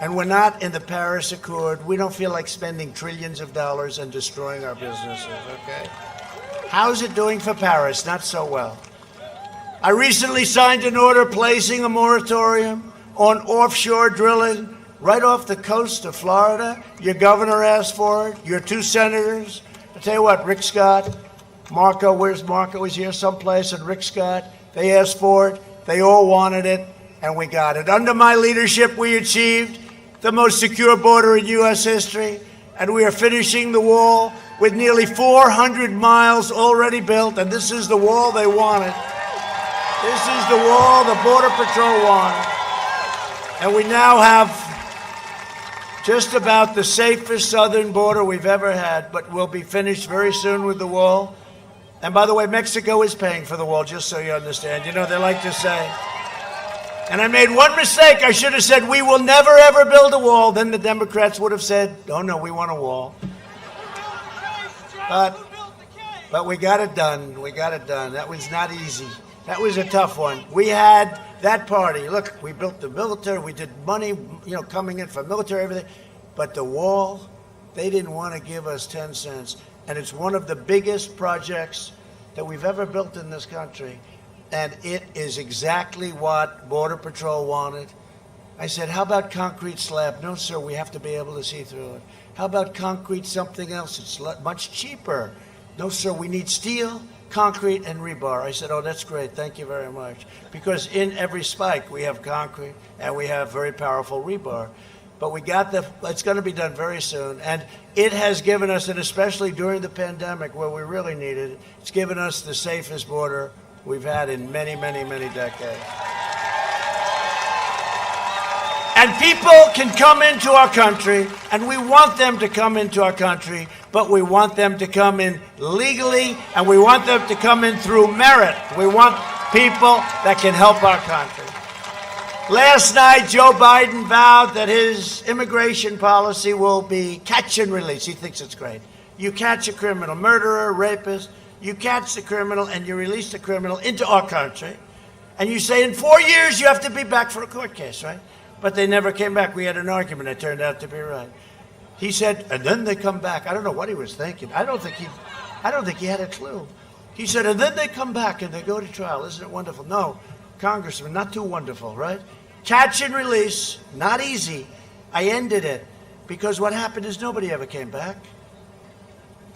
And we're not in the Paris Accord. We don't feel like spending trillions of dollars and destroying our businesses, okay? How's it doing for Paris? Not so well. I recently signed an order placing a moratorium on offshore drilling right off the coast of Florida. Your governor asked for it. Your two senators. I'll tell you what, Rick Scott, Marco, where's Marco? He's here someplace, and Rick Scott, they asked for it. They all wanted it, and we got it. Under my leadership, we achieved the most secure border in U.S. history, and we are finishing the wall with nearly 400 miles already built, and this is the wall they wanted. This is the wall the Border Patrol wanted. And we now have just about the safest southern border we've ever had, but we'll be finished very soon with the wall. And by the way, Mexico is paying for the wall, just so you understand. You know, they like to say. And I made one mistake. I should have said, we will never, ever build a wall. Then the Democrats would have said, oh, no, we want a wall. But we got it done. We got it done. That was not easy. That was a tough one. We had that party. Look, we built the military. We did money, you know, coming in for military, everything. But the wall, they didn't want to give us 10 cents. And it's one of the biggest projects that we've ever built in this country. And it is exactly what Border Patrol wanted. I said, how about concrete slab? No, sir, we have to be able to see through it. How about concrete something else? It's much cheaper. No, sir, we need steel, concrete, and rebar. I said, oh, that's great. Thank you very much. Because in every spike, we have concrete, and we have very powerful rebar. But we got it's going to be done very soon. And it has given us, and especially during the pandemic where we really needed it, it's given us the safest border we've had in many, many, many decades. And people can come into our country, and we want them to come into our country, but we want them to come in legally, and we want them to come in through merit. We want people that can help our country. Last night, Joe Biden vowed that his immigration policy will be catch and release. He thinks it's great. You catch a criminal, murderer, rapist, you catch the criminal and you release the criminal into our country. And you say in 4 years you have to be back for a court case, right? But they never came back. We had an argument. It turned out to be right. He said, and then they come back. I don't know what he was thinking. I don't think he had a clue. He said, and then they come back and they go to trial. Isn't it wonderful? No, Congressman, not too wonderful, right? Catch and release, not easy. I ended it because what happened is nobody ever came back.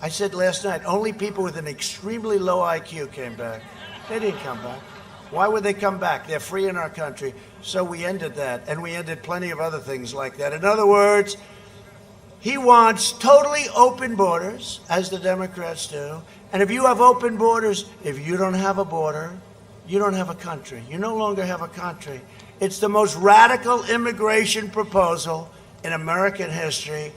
I said last night, only people with an extremely low IQ came back. They didn't come back. Why would they come back? They're free in our country. So we ended that, and we ended plenty of other things like that. In other words, he wants totally open borders, as the Democrats do. And if you have open borders, if you don't have a border, you don't have a country. You no longer have a country. It's the most radical immigration proposal in American history,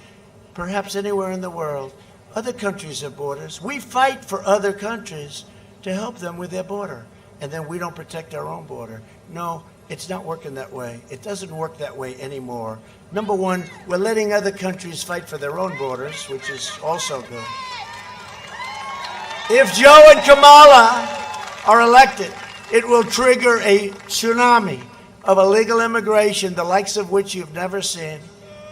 perhaps anywhere in the world. Other countries have borders. We fight for other countries to help them with their border. And then we don't protect our own border. No, it's not working that way. It doesn't work that way anymore. Number one, we're letting other countries fight for their own borders, which is also good. If Joe and Kamala are elected, it will trigger a tsunami of illegal immigration, the likes of which you've never seen.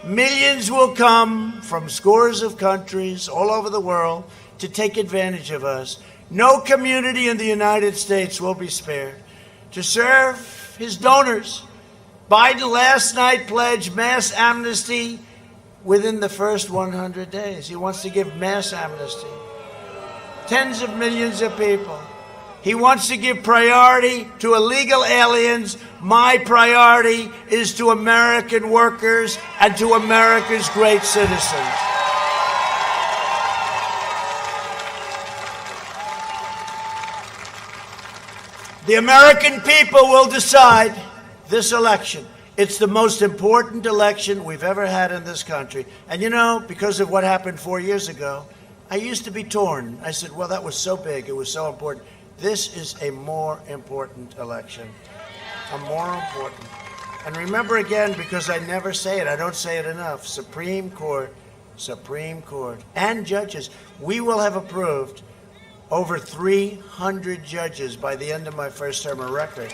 Millions will come from scores of countries all over the world to take advantage of us. No community in the United States will be spared. To serve his donors, Biden last night pledged mass amnesty within the first 100 days. He wants to give mass amnesty. Tens of millions of people. He wants to give priority to illegal aliens. My priority is to American workers and to America's great citizens. The American people will decide this election. It's the most important election we've ever had in this country. And you know, because of what happened 4 years ago, I used to be torn. I said, well, that was so big. It was so important. This is a more important election. A more important. And remember again, because I never say it, I don't say it enough, Supreme Court, and judges. We will have approved over 300 judges by the end of my first term, a record.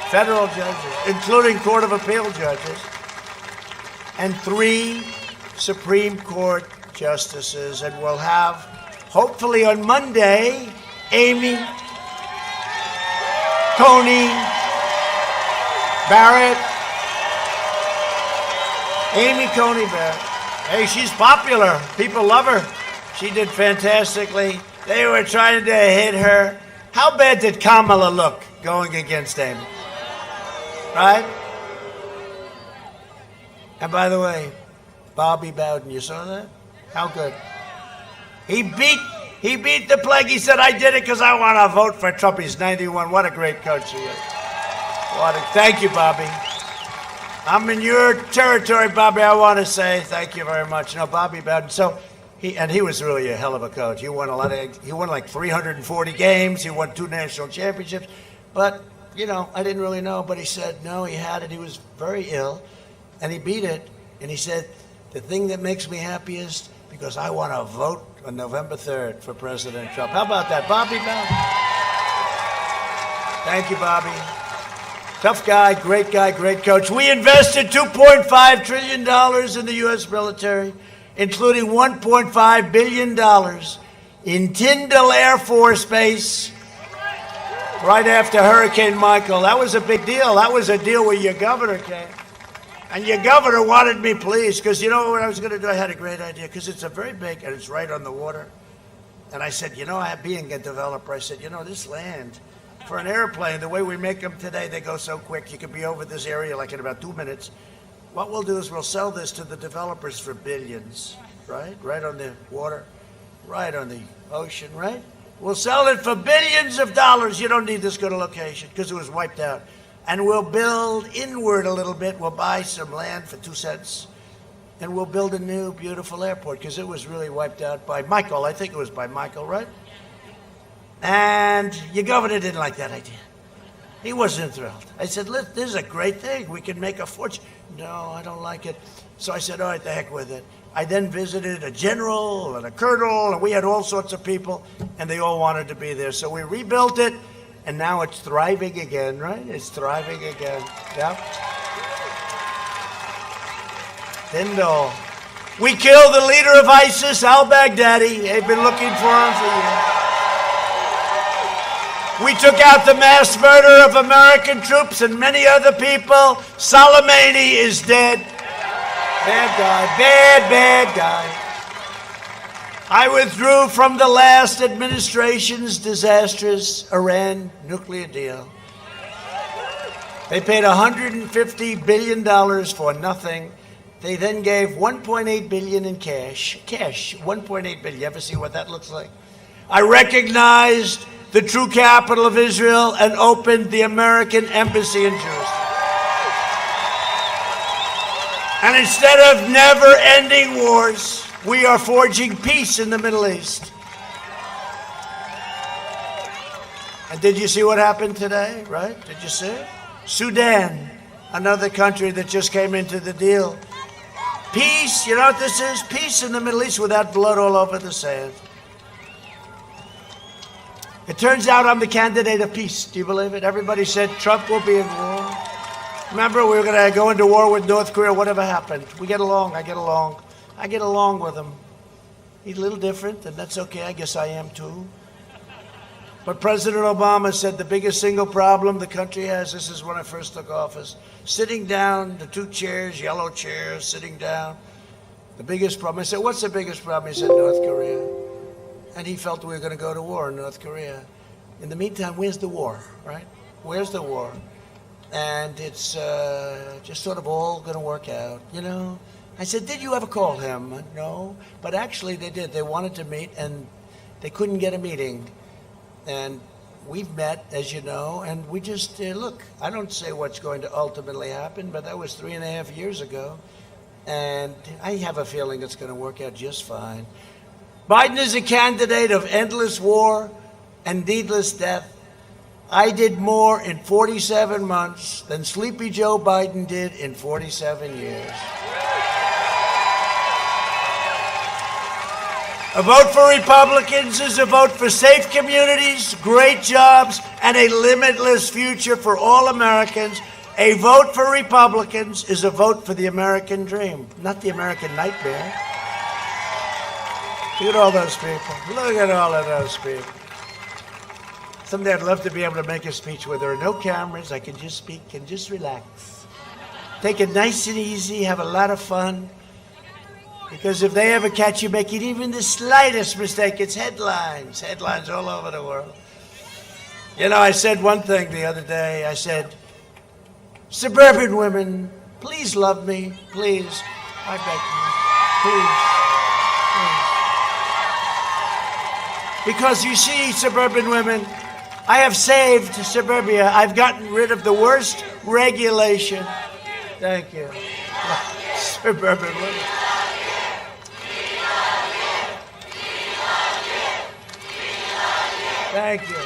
Federal judges, including Court of Appeal judges, and 3 Supreme Court justices. And we'll have, hopefully on Monday, Amy Coney Barrett. Hey, she's popular. People love her. She did fantastically. They were trying to hit her. How bad did Kamala look going against Amy? Right? And by the way, Bobby Bowden, you saw that? How good. He beat the plague. He said, I did it because I want to vote for Trump. He's 91. What a great coach he is. Thank you, Bobby. I'm in your territory, Bobby. I want to say thank you very much. No, Bobby Bowden. So he was really a hell of a coach. He won like 340 games. He won 2 national championships. But, you know, I didn't really know. But he said, no, he had it. He was very ill. And he beat it. And he said, the thing that makes me happiest, because I want to vote on November 3rd for President Trump. How about that? Bobby Bowden. Thank you, Bobby. Tough guy, great coach. We invested $2.5 trillion in the U.S. military, including $1.5 billion in Tyndall Air Force Base right after Hurricane Michael. That was a big deal. That was a deal where your governor came. And your governor wanted me pleased, because you know what I was going to do? I had a great idea, because it's a very big, and it's right on the water. And I said, you know, being a developer, I said, you know, this land, for an airplane, the way we make them today, they go so quick. You can be over this area like in about 2 minutes. What we'll do is we'll sell this to the developers for billions, right? Right on the water, right on the ocean, right? We'll sell it for billions of dollars. You don't need this good a location, because it was wiped out. and we'll build inward a little bit. We'll buy some land for 2 cents, and we'll build a new, beautiful airport, because it was really wiped out by Michael. I think it was by Michael, right? And your governor didn't like that idea. He wasn't thrilled. I said, look, this is a great thing. We can make a fortune. No, I don't like it. So I said, all right, the heck with it. I then visited a general and a colonel, and we had all sorts of people, and they all wanted to be there. So we rebuilt it, and now it's thriving again, right? It's thriving again. Yeah. Dindo. We killed the leader of ISIS, al-Baghdadi. They've been looking for him for years. We took out the mass murder of American troops and many other people. Soleimani is dead. Bad guy, bad guy. I withdrew from the last administration's disastrous Iran nuclear deal. They paid $150 billion for nothing. They then gave $1.8 billion in cash. Cash, $1.8 billion. You ever see what that looks like? I recognized the true capital of Israel and opened the American embassy in Jerusalem. And instead of never-ending wars, we are forging peace in the Middle East. And did you see what happened today, right? Did you see it? Sudan, another country that just came into the deal. Peace, you know what this is? Peace in the Middle East without blood all over the sand. It turns out I'm the candidate of peace. Do you believe it? Everybody said Trump will be in war. Remember, we were going to go into war with North Korea. Whatever happened? We get along. I get along. I get along with him. He's a little different, and that's okay. I guess I am too. But President Obama said the biggest single problem the country has, this is when I first took office, sitting down, the 2 chairs, yellow chairs, sitting down. The biggest problem. I said, what's the biggest problem? He said, North Korea. And he felt we were going to go to war in North Korea. In the meantime, where's the war, right? Where's the war? And it's just sort of all going to work out, you know? I said, did you ever call him? No. But actually they did. They wanted to meet, and they couldn't get a meeting. And we've met, as you know, and we just, look, I don't say what's going to ultimately happen, but that was 3.5 years ago. And I have a feeling it's going to work out just fine. Biden is a candidate of endless war and needless death. I did more in 47 months than Sleepy Joe Biden did in 47 years. A vote for Republicans is a vote for safe communities, great jobs, and a limitless future for all Americans. A vote for Republicans is a vote for the American dream, not the American nightmare. Look at all those people. Look at all of those people. Someday I'd love to be able to make a speech where there are no cameras. I can just speak and just relax. Take it nice and easy, have a lot of fun. Because if they ever catch you making even the slightest mistake, it's headlines. Headlines all over the world. You know, I said one thing the other day. I said, suburban women, please love me, please. I beg you, please. Because you see, suburban women, I have saved suburbia. I've gotten rid of the worst regulation. Thank you. Suburban women. Thank you.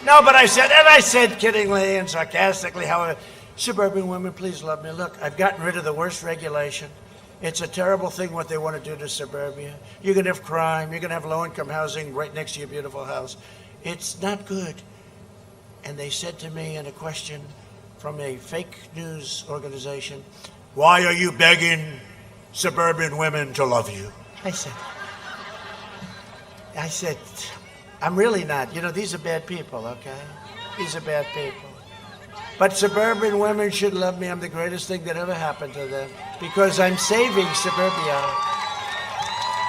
No, but I said kiddingly and sarcastically, however, suburban women, please love me. Look, I've gotten rid of the worst regulation. It's a terrible thing what they want to do to suburbia. You're going to have crime. You're going to have low-income housing right next to your beautiful house. It's not good. And they said to me in a question from a fake news organization, why are you begging suburban women to love you? I said, I'm really not. You know, these are bad people, okay? These are bad people. But suburban women should love me. I'm the greatest thing that ever happened to them because I'm saving suburbia.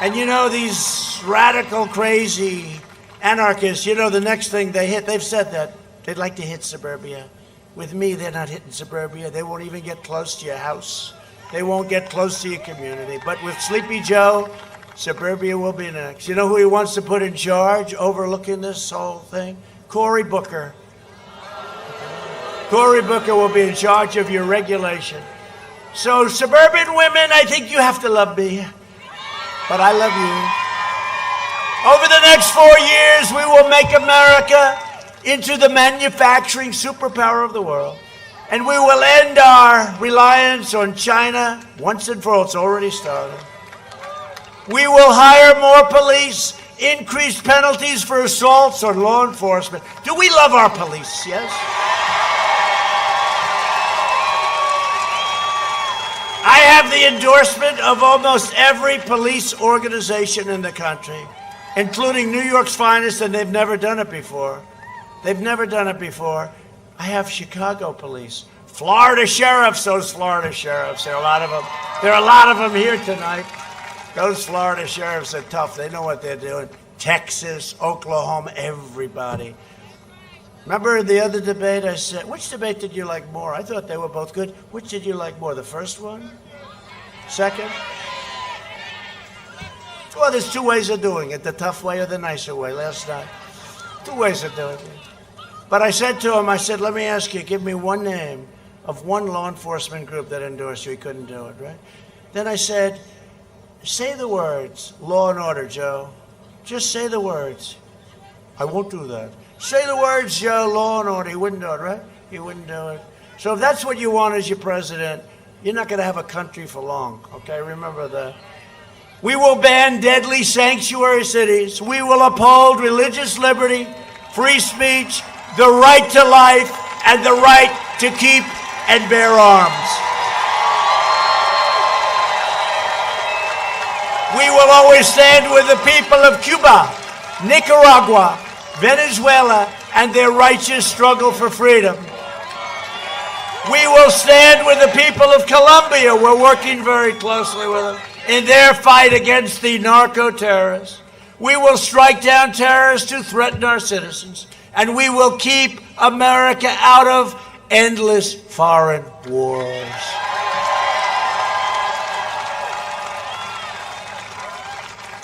And you know, these radical, crazy anarchists, you know, the next thing they hit, they've said that, they'd like to hit suburbia. With me, they're not hitting suburbia. They won't even get close to your house. They won't get close to your community. But with Sleepy Joe, suburbia will be next. You know who he wants to put in charge, overlooking this whole thing? Cory Booker. Cory Booker will be in charge of your regulation. So suburban women, I think you have to love me, but I love you. Over the next 4 years, we will make America into the manufacturing superpower of the world. And we will end our reliance on China once and for all. It's already started. We will hire more police, increase penalties for assaults on law enforcement. Do we love our police? Yes? I have the endorsement of almost every police organization in the country, including New York's finest, and they've never done it before. They've never done it before. I have Chicago police, Florida sheriffs, those Florida sheriffs. There are a lot of them. There are a lot of them here tonight. Those Florida sheriffs are tough. They know what they're doing. Texas, Oklahoma, everybody. Remember the other debate I said, which debate did you like more? I thought they were both good. Which did you like more, the first one? Second? Well, there's two ways of doing it, the tough way or the nicer way last night. Two ways of doing it. But I said to him, I said, let me ask you, give me one name of one law enforcement group that endorsed you. He couldn't do it, right? Then I said, say the words, law and order, Joe. Just say the words. I won't do that. Say the words, Joe, law and order. He wouldn't do it, right? He wouldn't do it. So if that's what you want as your president, you're not going to have a country for long, okay? Remember that. We will ban deadly sanctuary cities. We will uphold religious liberty, free speech, the right to life, and the right to keep and bear arms. We will always stand with the people of Cuba, Nicaragua, Venezuela, and their righteous struggle for freedom. We will stand with the people of Colombia. We're working very closely with them in their fight against the narco-terrorists. We will strike down terrorists who threaten our citizens, and we will keep America out of endless foreign wars.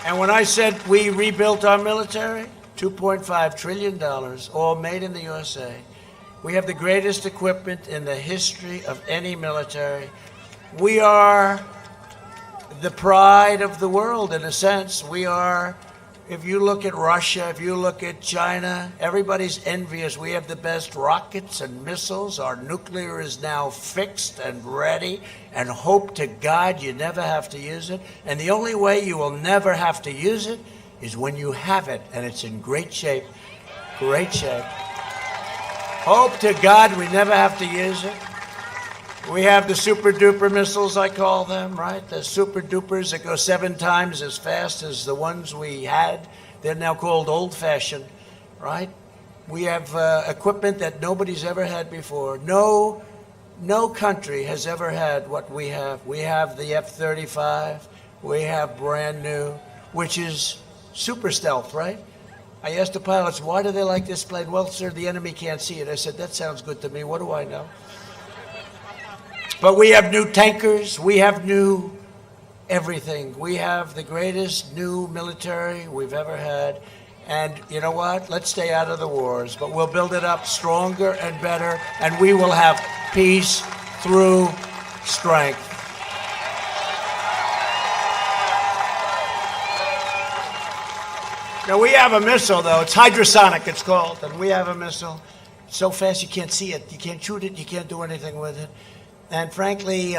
And when I said we rebuilt our military, $2.5 trillion, all made in the USA. We have the greatest equipment in the history of any military. We are the pride of the world, in a sense. We are, if you look at Russia, if you look at China, everybody's envious. We have the best rockets and missiles. Our nuclear is now fixed and ready, and hope to God you never have to use it. And the only way you will never have to use it is when you have it, and it's in great shape. Great shape. Hope to God we never have to use it. We have the super duper missiles, I call them, right? The super dupers that go 7 times as fast as the ones we had. They're now called old fashioned, right? We have equipment that nobody's ever had before. No country has ever had what we have. We have the F-35. We have brand new, which is super stealth, right? I asked the pilots, why do they like this plane? Well, sir, the enemy can't see it. I said, that sounds good to me. What do I know? But we have new tankers. We have new everything. We have the greatest new military we've ever had. And you know what? Let's stay out of the wars, but we'll build it up stronger and better, and we will have peace through strength. Now, we have a missile, though. It's hypersonic, it's called. And we have a missile so fast you can't see it. You can't shoot it. You can't do anything with it. And frankly,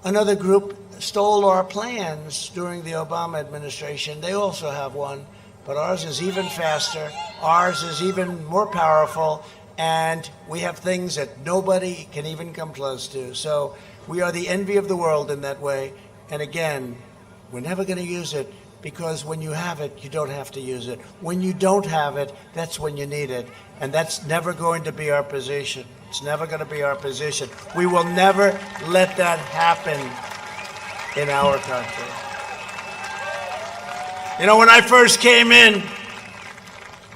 another group stole our plans during the Obama administration. They also have one, but ours is even faster. Ours is even more powerful. And we have things that nobody can even come close to. So we are the envy of the world in that way. And again, we're never going to use it. Because when you have it, you don't have to use it. When you don't have it, that's when you need it. And that's never going to be our position. It's never going to be our position. We will never let that happen in our country. You know, when I first came in,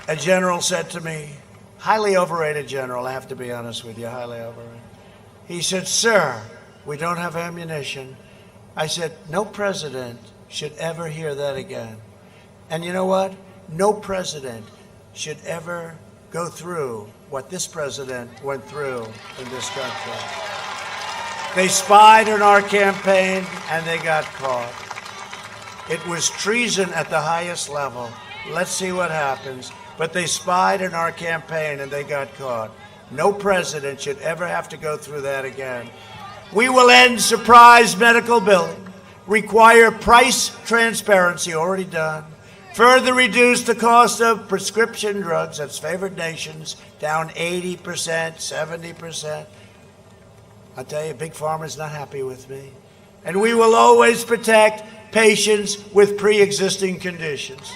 a general said to me, highly overrated general, I have to be honest with you, highly overrated. He said, sir, we don't have ammunition. I said, no president should ever hear that again. And you know what? No president should ever go through what this president went through in this country. They spied on our campaign and they got caught. It was treason at the highest level. Let's see what happens. But they spied on our campaign and they got caught. No president should ever have to go through that again. We will end surprise medical billing, require price transparency, already done, further reduce the cost of prescription drugs, that's favored nations, down 80%, 70%. I'll tell you, Big Pharma's not happy with me. And we will always protect patients with pre-existing conditions.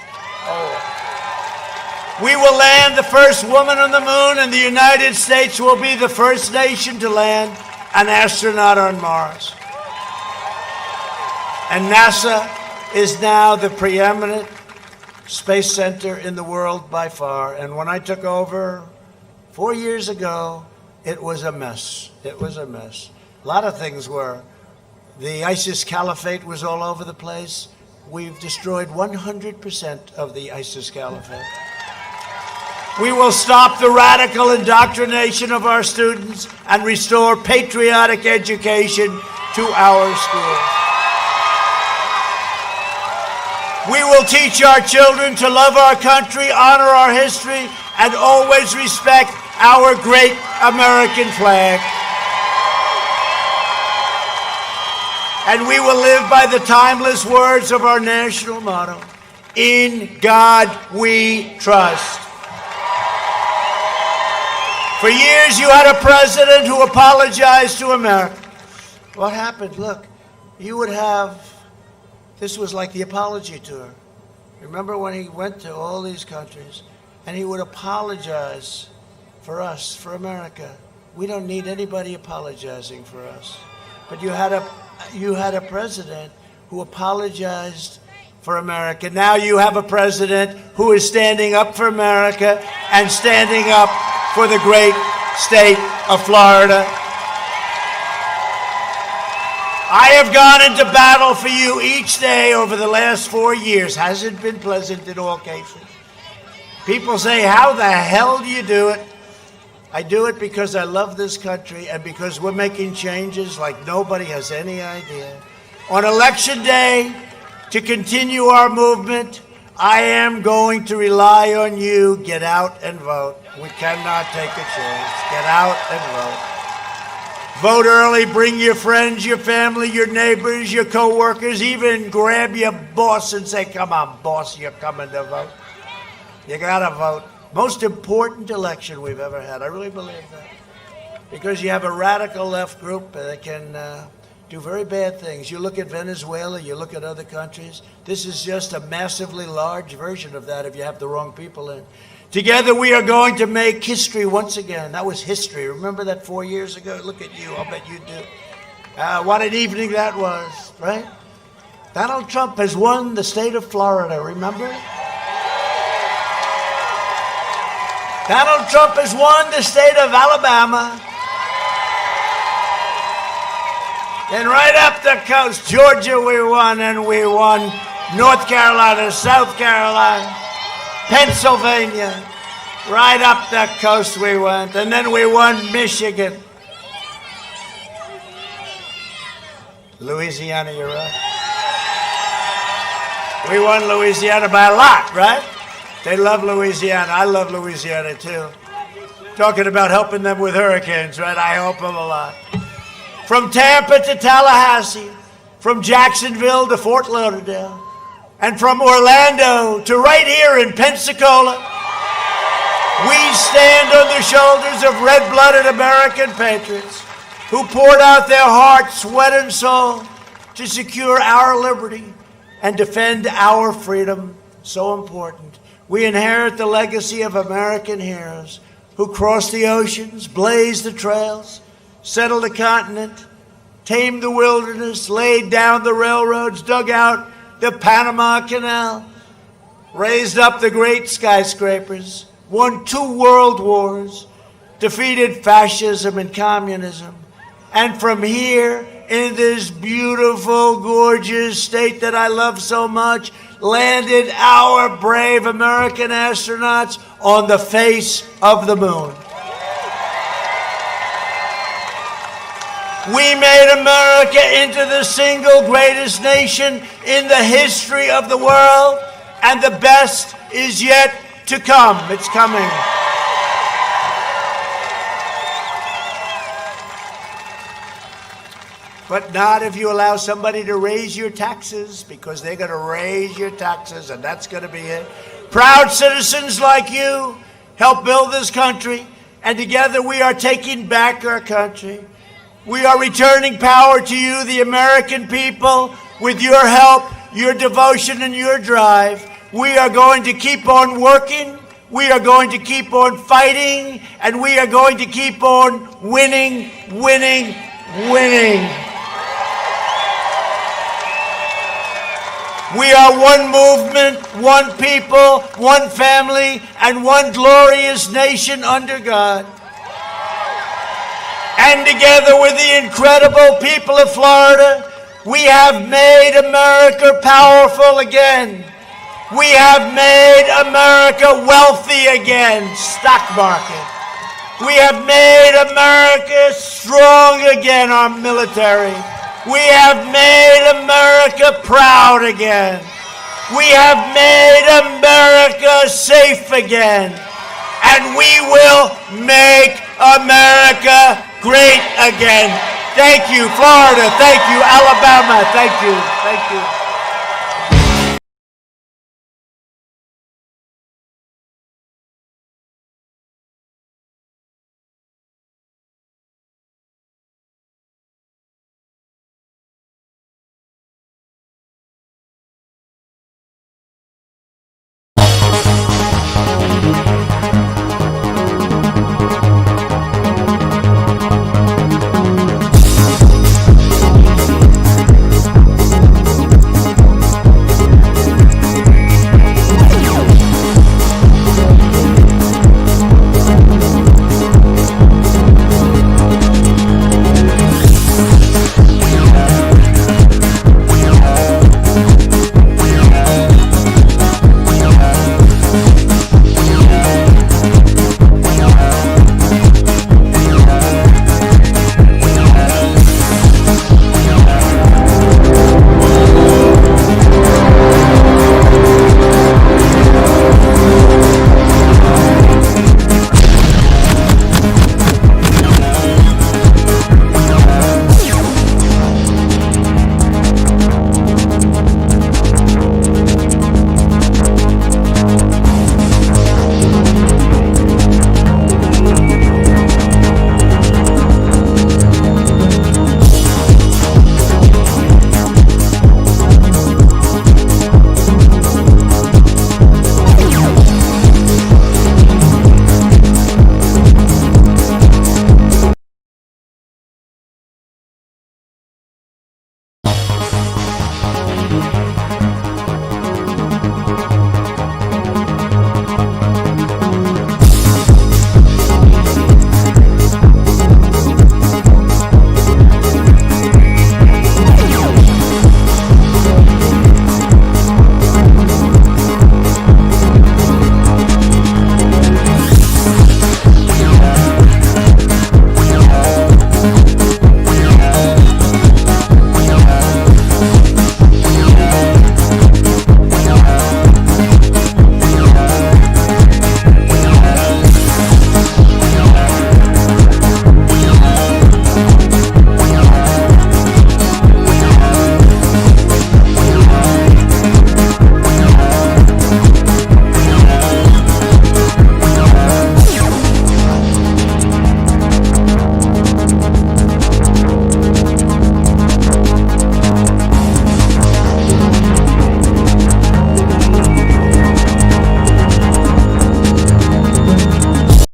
We will land the first woman on the moon, and the United States will be the first nation to land an astronaut on Mars. And NASA is now the preeminent space center in the world by far. And when I took over 4 years ago, it was a mess. It was a mess. A lot of things were. The ISIS caliphate was all over the place. We've destroyed 100% of the ISIS caliphate. We will stop the radical indoctrination of our students and restore patriotic education to our schools. We will teach our children to love our country, honor our history, and always respect our great American flag. And we will live by the timeless words of our national motto, "In God we trust." For years you had a president who apologized to America. What happened? Look, you would have, this was like the apology tour. Remember when he went to all these countries and he would apologize for us, for America. We don't need anybody apologizing for us. But you had a president who apologized for America. Now you have a president who is standing up for America and standing up for the great state of Florida. I have gone into battle for you each day over the last 4 years. Hasn't been pleasant in all cases. People say, how the hell do you do it? I do it because I love this country and because we're making changes like nobody has any idea. On Election Day, to continue our movement, I am going to rely on you. Get out and vote. We cannot take a chance. Get out and vote. Vote early. Bring your friends, your family, your neighbors, your co-workers. Even grab your boss and say, come on, boss, you're coming to vote. You got to vote. Most important election we've ever had. I really believe that. Because you have a radical left group that can do very bad things. You look at Venezuela, you look at other countries. This is just a massively large version of that if you have the wrong people in. Together we are going to make history once again. That was history. Remember that 4 years ago? Look at you. I'll bet you do. What an evening that was, right? Donald Trump has won the state of Florida, remember? Donald Trump has won the state of Alabama. And right up the coast, Georgia we won, and we won North Carolina, South Carolina, Pennsylvania. Right up the coast we went, and then we won Michigan. Louisiana, you're right. We won Louisiana by a lot, right? They love Louisiana. I love Louisiana, too. Talking about helping them with hurricanes, right? I help them a lot. From Tampa to Tallahassee, from Jacksonville to Fort Lauderdale, and from Orlando to right here in Pensacola, we stand on the shoulders of red-blooded American patriots who poured out their heart, sweat, and soul to secure our liberty and defend our freedom, so important. We inherit the legacy of American heroes who crossed the oceans, blazed the trails, settled the continent, tamed the wilderness, laid down the railroads, dug out the Panama Canal, raised up the great skyscrapers, won 2 world wars, defeated fascism and communism, and from here in this beautiful, gorgeous state that I love so much, landed our brave American astronauts on the face of the moon. We made America into the single greatest nation in the history of the world, and the best is yet to come. It's coming. But not if you allow somebody to raise your taxes, because they're going to raise your taxes, and that's going to be it. Proud citizens like you help build this country, and together we are taking back our country. We are returning power to you, the American people, with your help, your devotion, and your drive. We are going to keep on working. We are going to keep on fighting, and we are going to keep on winning, winning, winning. We are one movement, one people, one family, and one glorious nation under God. And together with the incredible people of Florida, we have made America powerful again. We have made America wealthy again, stock market. We have made America strong again, our military. We have made America proud again. We have made America safe again. And we will make America great again. Thank you, Florida. Thank you, Alabama. Thank you. Thank you.